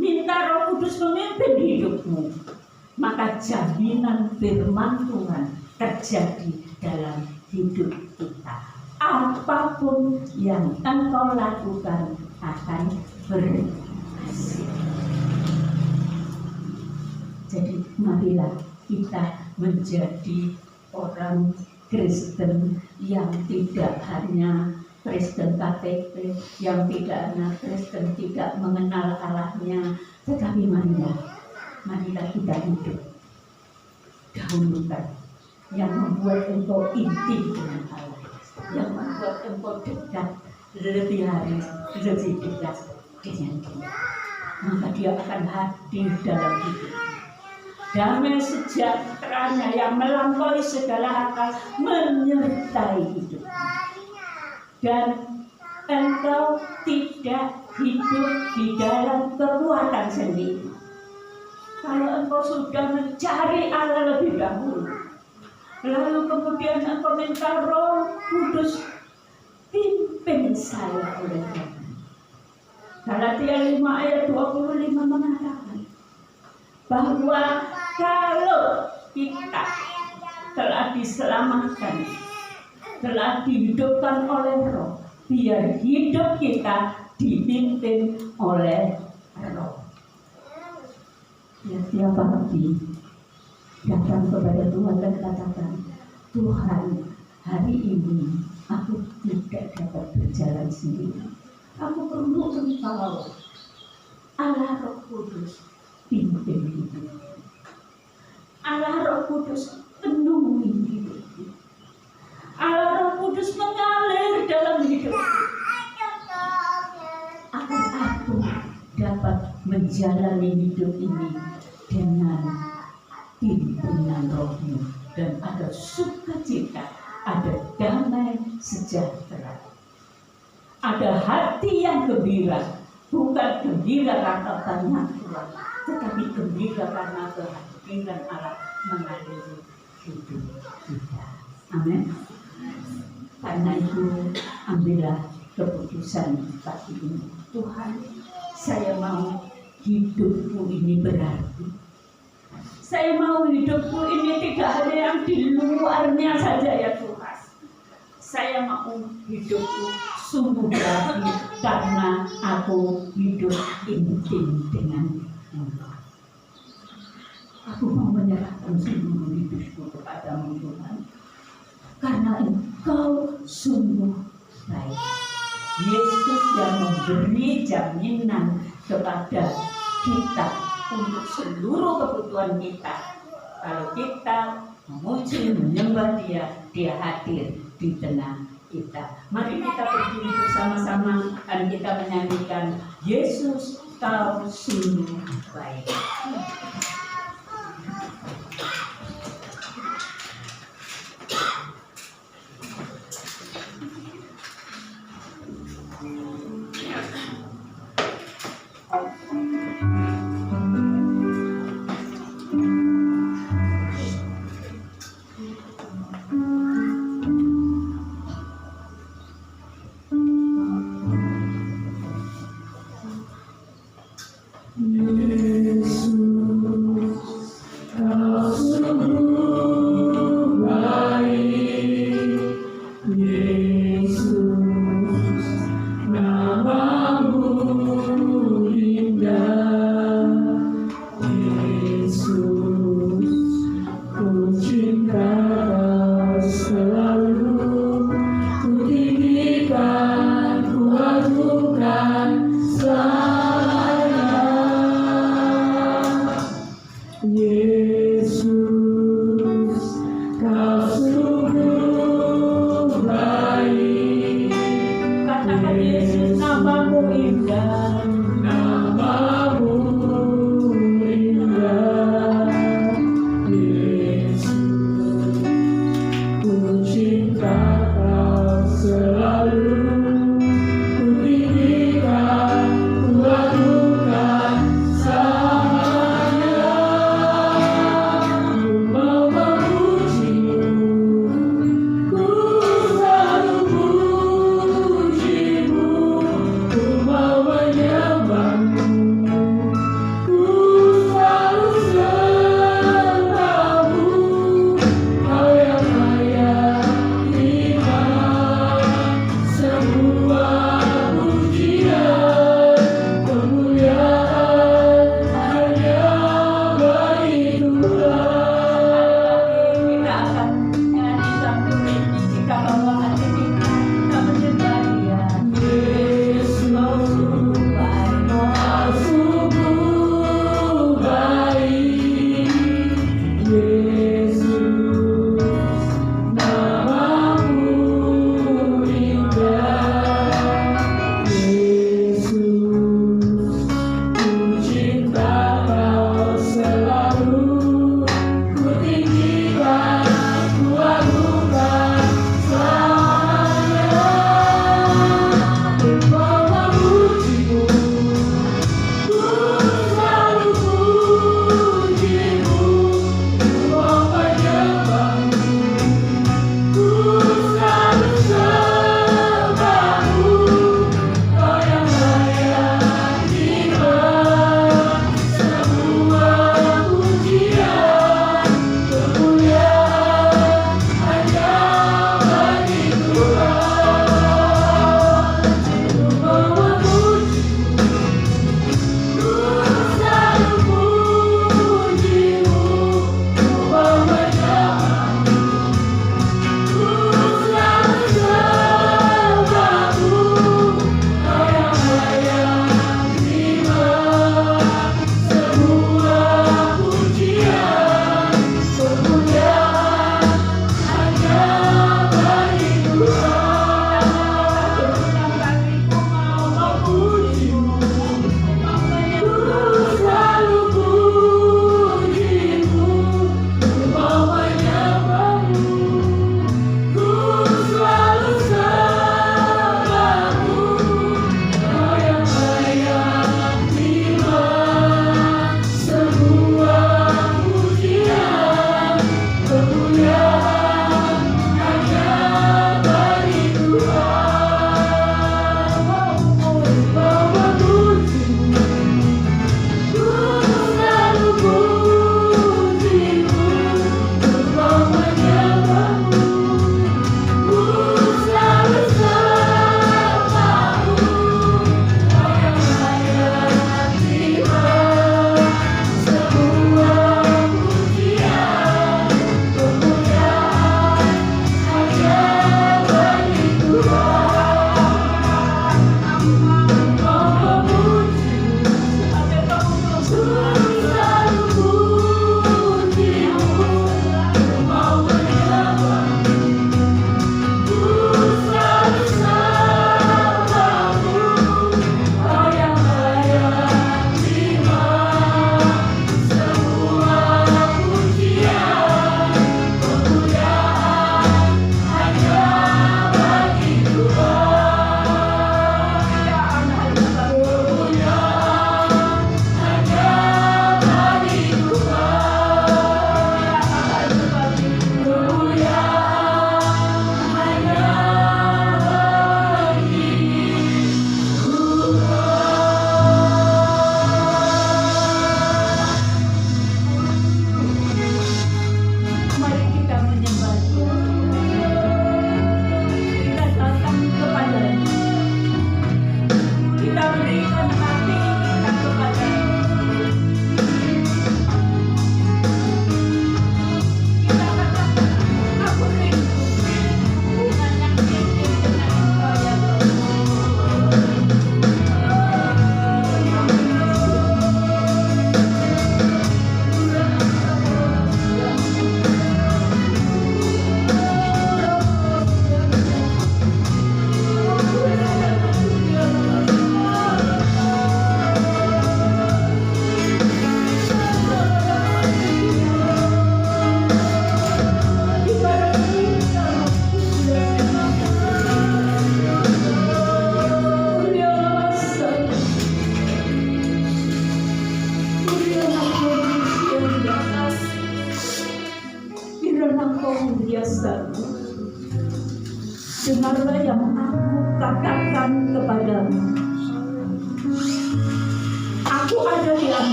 minta Roh Kudus memimpin hidupmu, maka jaminan firman Tuhan terjadi dalam hidup kita. Apapun yang engkau lakukan akan berhasil. Jadi marilah kita menjadi orang Kristen yang tidak hanya Kristen KTP, yang tidak hanya Kristen tidak mengenal Allahnya, tetapi marilah kita hidup dahulukan yang membuat engkau intim dengan Allah, yang membuat engkau dekat lebih hari, lebih dekat dengan Dia. Maka Dia akan hadir dalam hidup. Damai sejahteranya yang melampaui segala akal menyertai hidup. Dan engkau tidak hidup di dalam kekuatan sendiri. Kalau engkau sudah mencari Allah lebih dahulu, lalu kemudian engkau minta Roh Kudus pimpin saya oleh Tuhan. Galatia 5 ayat 25 mengatakan bahwa kalau kita telah diselamatkan, telah dihidupkan oleh Roh, biar hidup kita dipimpin oleh Roh. Ya, tiap pagi datang kepada Tuhan dan katakan, Tuhan, hari ini aku tidak dapat berjalan sendiri. Aku perlu Engkau, Allah Roh Kudus, pimpin hidupku. Allah Roh Kudus penuhi hidupku. Allah Roh Kudus mengalir dalam hidupku. Agar aku dapat menjalani hidup ini dengan pimpinan Roh-Mu, dan ada sukacita, ada damai sejahtera, ada hati yang gembira, bukan gembira karena banyak uang, tetapi gembira karena kehadiran Allah mengaliri hidup kita. Amin. Karena itu ambillah keputusan pagi ini. Tuhan, saya mau hidupku ini berarti. Saya mau hidupku ini tidak hanya yang di luarnya saja ya Tuhan. Saya mau hidupku sungguh berarti karena aku hidup intim dengan Engkau. Aku mau menyerahkan seluruh hidupku kepadamu Tuhan, karena Engkau sungguh baik. Yesus yang memberi jaminan kepada kita untuk seluruh kebutuhan kita. Kalau kita memuji, menyembah Dia, Dia hadir di tengah kita. Mari kita berdiri bersama-sama dan kita menyanyikan Yesus, Kau sungguh baik.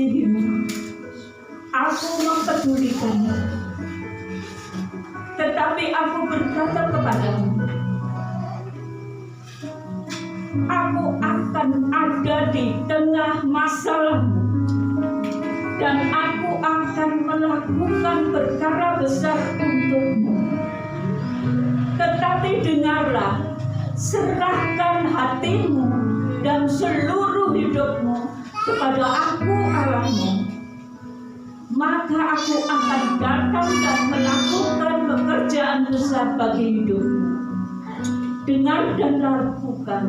mengasihimu, aku mempedulikanmu. Tetapi aku berkata kepadamu, aku akan ada di tengah masalahmu, dan aku akan melakukan perkara besar untukmu. Tetapi dengarlah, serahkan hatimu dan seluruh hidupmu kepada aku Allahmu, maka aku akan datang dan melakukan pekerjaan besar bagi hidupmu. Dengar dan lakukan.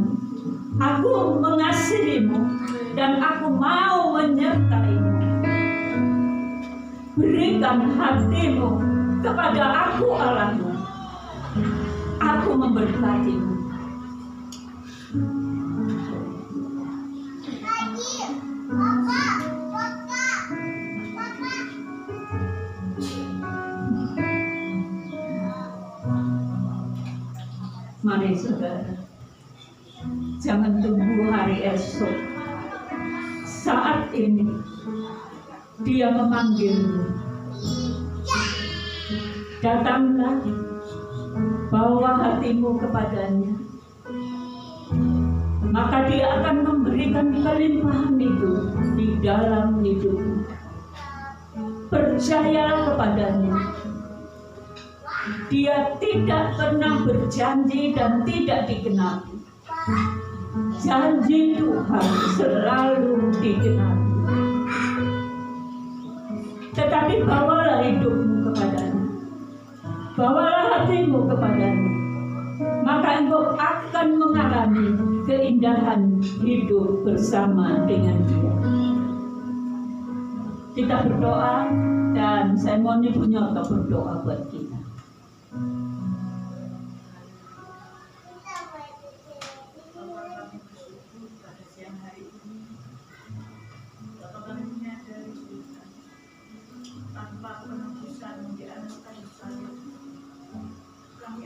Aku mengasihimu dan aku mau menyertaimu. Berikan hatimu kepada aku Allahmu. Aku memberkatimu. Mari saudara, jangan tunggu hari esok. Saat ini Dia memanggilmu. Datanglah, bawa hatimu kepadanya, maka Dia akan memberikan kelimpahan itu di dalam hidupmu. Percayalah kepadanya. Dia tidak pernah berjanji dan tidak digenapi. Janji Tuhan selalu digenapi. Tetapi bawalah hidupmu kepadanya, bawalah hatimu kepadanya, maka engkau akan mengalami keindahan hidup bersama dengan Dia. Kita berdoa, dan saya mohon Ibu Nyoto berdoa buat kita. Tanpa penebusan di atas kayu salib, kami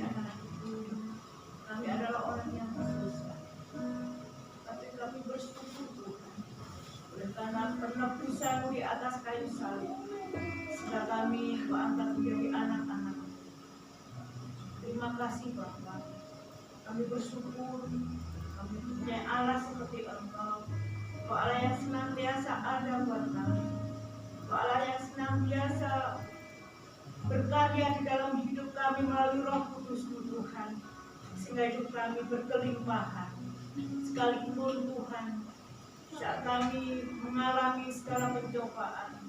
adalah orang yang berdosa. Tapi kami bersyukur Tuhan, oleh karena penebusan di atas kayu salib, sehingga kami diangkat menjadi anak-anak. Terima kasih Bapa. Kami bersyukur, kami punya Allah seperti Engkau, Allah yang senantiasa ada buat kami. Allah yang senantiasa berkarya di dalam hidup kami melalui Roh Kudus-Mu Tuhan, sehingga hidup kami berkelimpahan. Sekalipun Tuhan, saat kami mengalami segala pencobaan,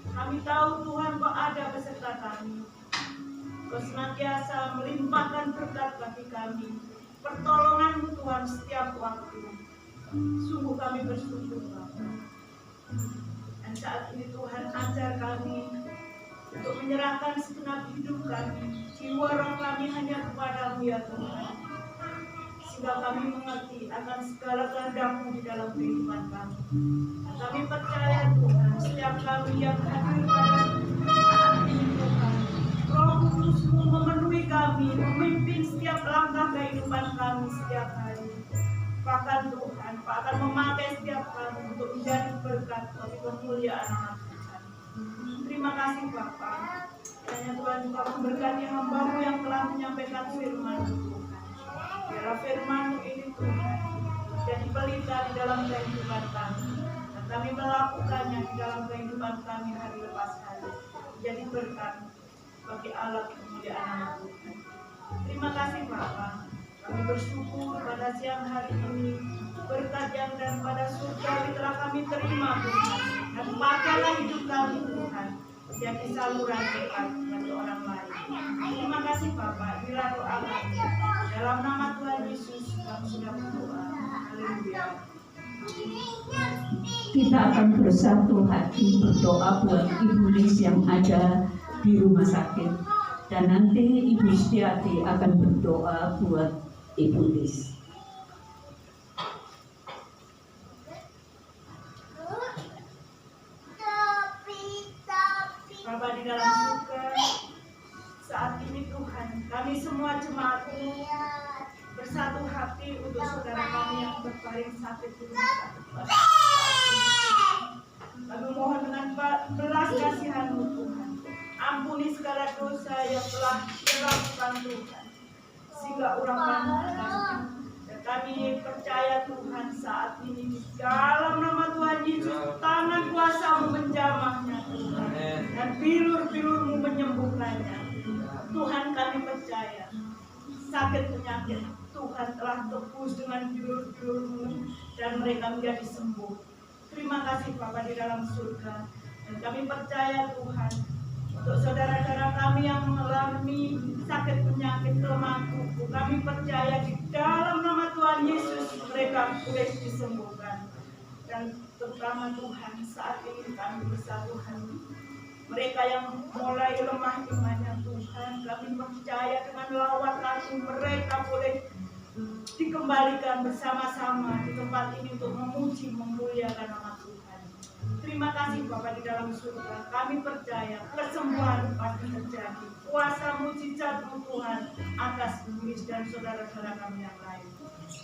kami tahu Tuhan Kau ada beserta kami. Kau senantiasa melimpahkan berkat bagi kami, pertolongan-Mu Tuhan setiap waktu. Sungguh kami bersyukur Bapa. Dan saat ini Tuhan ajar kami untuk menyerahkan segenap hidup kami, jiwa roh kami hanya kepada-Mu ya Tuhan. Sehingga kami mengerti akan segala kehendak-Mu di dalam kehidupan kami. Dan kami percaya Tuhan, setiap kami yang hadir pada saat ini Tuhan, Roh Kudus-Mu memenuhi kami, memimpin setiap langkah kehidupan kami setiap hari. Bahkan Tuhan, Pak akan memakai setiap kami untuk menjadi berkat bagi kemuliaan nama Tuhan. Terima kasih Bapa. Kiranya Tuhan juga memberkati hamba-Mu yang telah menyampaikan firman-Mu Tuhan. Biarlah firman-Mu ini Tuhan jadi pelita di dalam kehidupan kami, dan kami melakukannya di dalam kehidupan kami hari lepas hari. Jadi berkat bagi Allah kemuliaan nama Tuhan. Terima kasih Bapa. Kami bersyukur pada siang hari ini, berkat yang dan pada surga telah kami terima Tuhan, dan pakailah hidup kami Tuhan jadi saluran berkat bagi orang lain. Terima kasih Bapak, inilah doa kami dalam nama Tuhan Yesus kami sudah berdoa. Haleluya. Kita akan bersatu hati berdoa buat Ibu Lis yang ada di rumah sakit, dan nanti Ibu Setiati akan berdoa buat Ibu Lis. Bapa di dalam surga, saat ini Tuhan, kami semua jemaat-Mu bersatu hati untuk saudara kami yang berbaring sakit di rumah sakit. Kami kasihan-Mu Tuhan. Ampuni segala dosa yang telah dilakukan Tuhan, sehingga orang banyak. Dan kami percaya Tuhan saat ini di dalam nama Tuhan Yesus, tangan kuasa-Mu menjamahnya Tuhan, dan bilur-bilur-Mu menyembuhkannya. Tuhan, kami percaya sakit penyakit Tuhan telah tebus dengan bilur-bilur-Mu dan mereka menjadi sembuh. Terima kasih Bapa di dalam surga. Dan kami percaya Tuhan, untuk saudara-saudara kami yang mengalami sakit penyakit kelemahan tubuh, kami percaya di dalam nama Tuhan Yesus mereka boleh disembuhkan. Dan terutama Tuhan, saat ini kami bersatu hati, mereka yang mulai lemah imannya Tuhan, kami percaya dengan lawat lagu mereka boleh dikembalikan bersama-sama di tempat ini untuk memuji memuliakan nama Tuhan. Terima kasih Bapa di dalam surga. Kami percaya kesembuhan pasti terjadi. Kuasa mujizat-Mu Tuhan atas Luis dan saudara-saudara kami yang lain.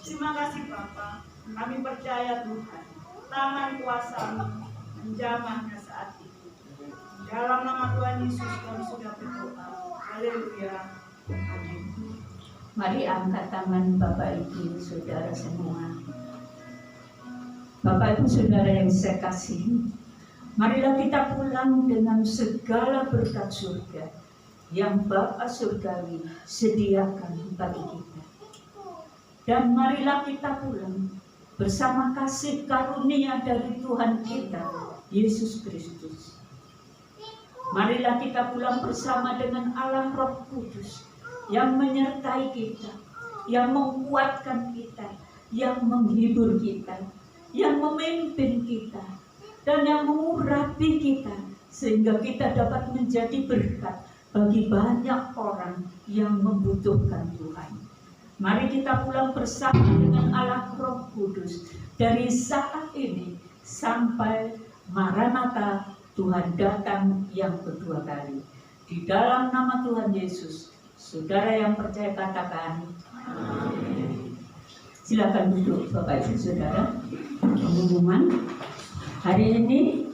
Terima kasih Bapa. Kami percaya Tuhan, tangan kuasa-Mu menjamahnya saat itu. Dalam nama Tuhan Yesus kami sudah berdoa. Haleluya. Amin. Mari angkat tangan Bapak Ibu Saudara semua. Bapak Ibu Saudara yang saya kasihi, marilah kita pulang dengan segala berkat surga yang Bapa Surgawi sediakan bagi kita. Dan marilah kita pulang bersama kasih karunia dari Tuhan kita, Yesus Kristus. Marilah kita pulang bersama dengan Allah Roh Kudus yang menyertai kita, yang menguatkan kita, yang menghibur kita, yang memimpin kita, dan yang mengurapi kita, sehingga kita dapat menjadi berkat bagi banyak orang yang membutuhkan Tuhan. Mari kita pulang bersama dengan Allah Roh Kudus dari saat ini sampai Maranatha, Tuhan datang yang kedua kali. Di dalam nama Tuhan Yesus, saudara yang percaya katakan amin. Silakan duduk Bapak Ibu Saudara. Pengumuman hari ini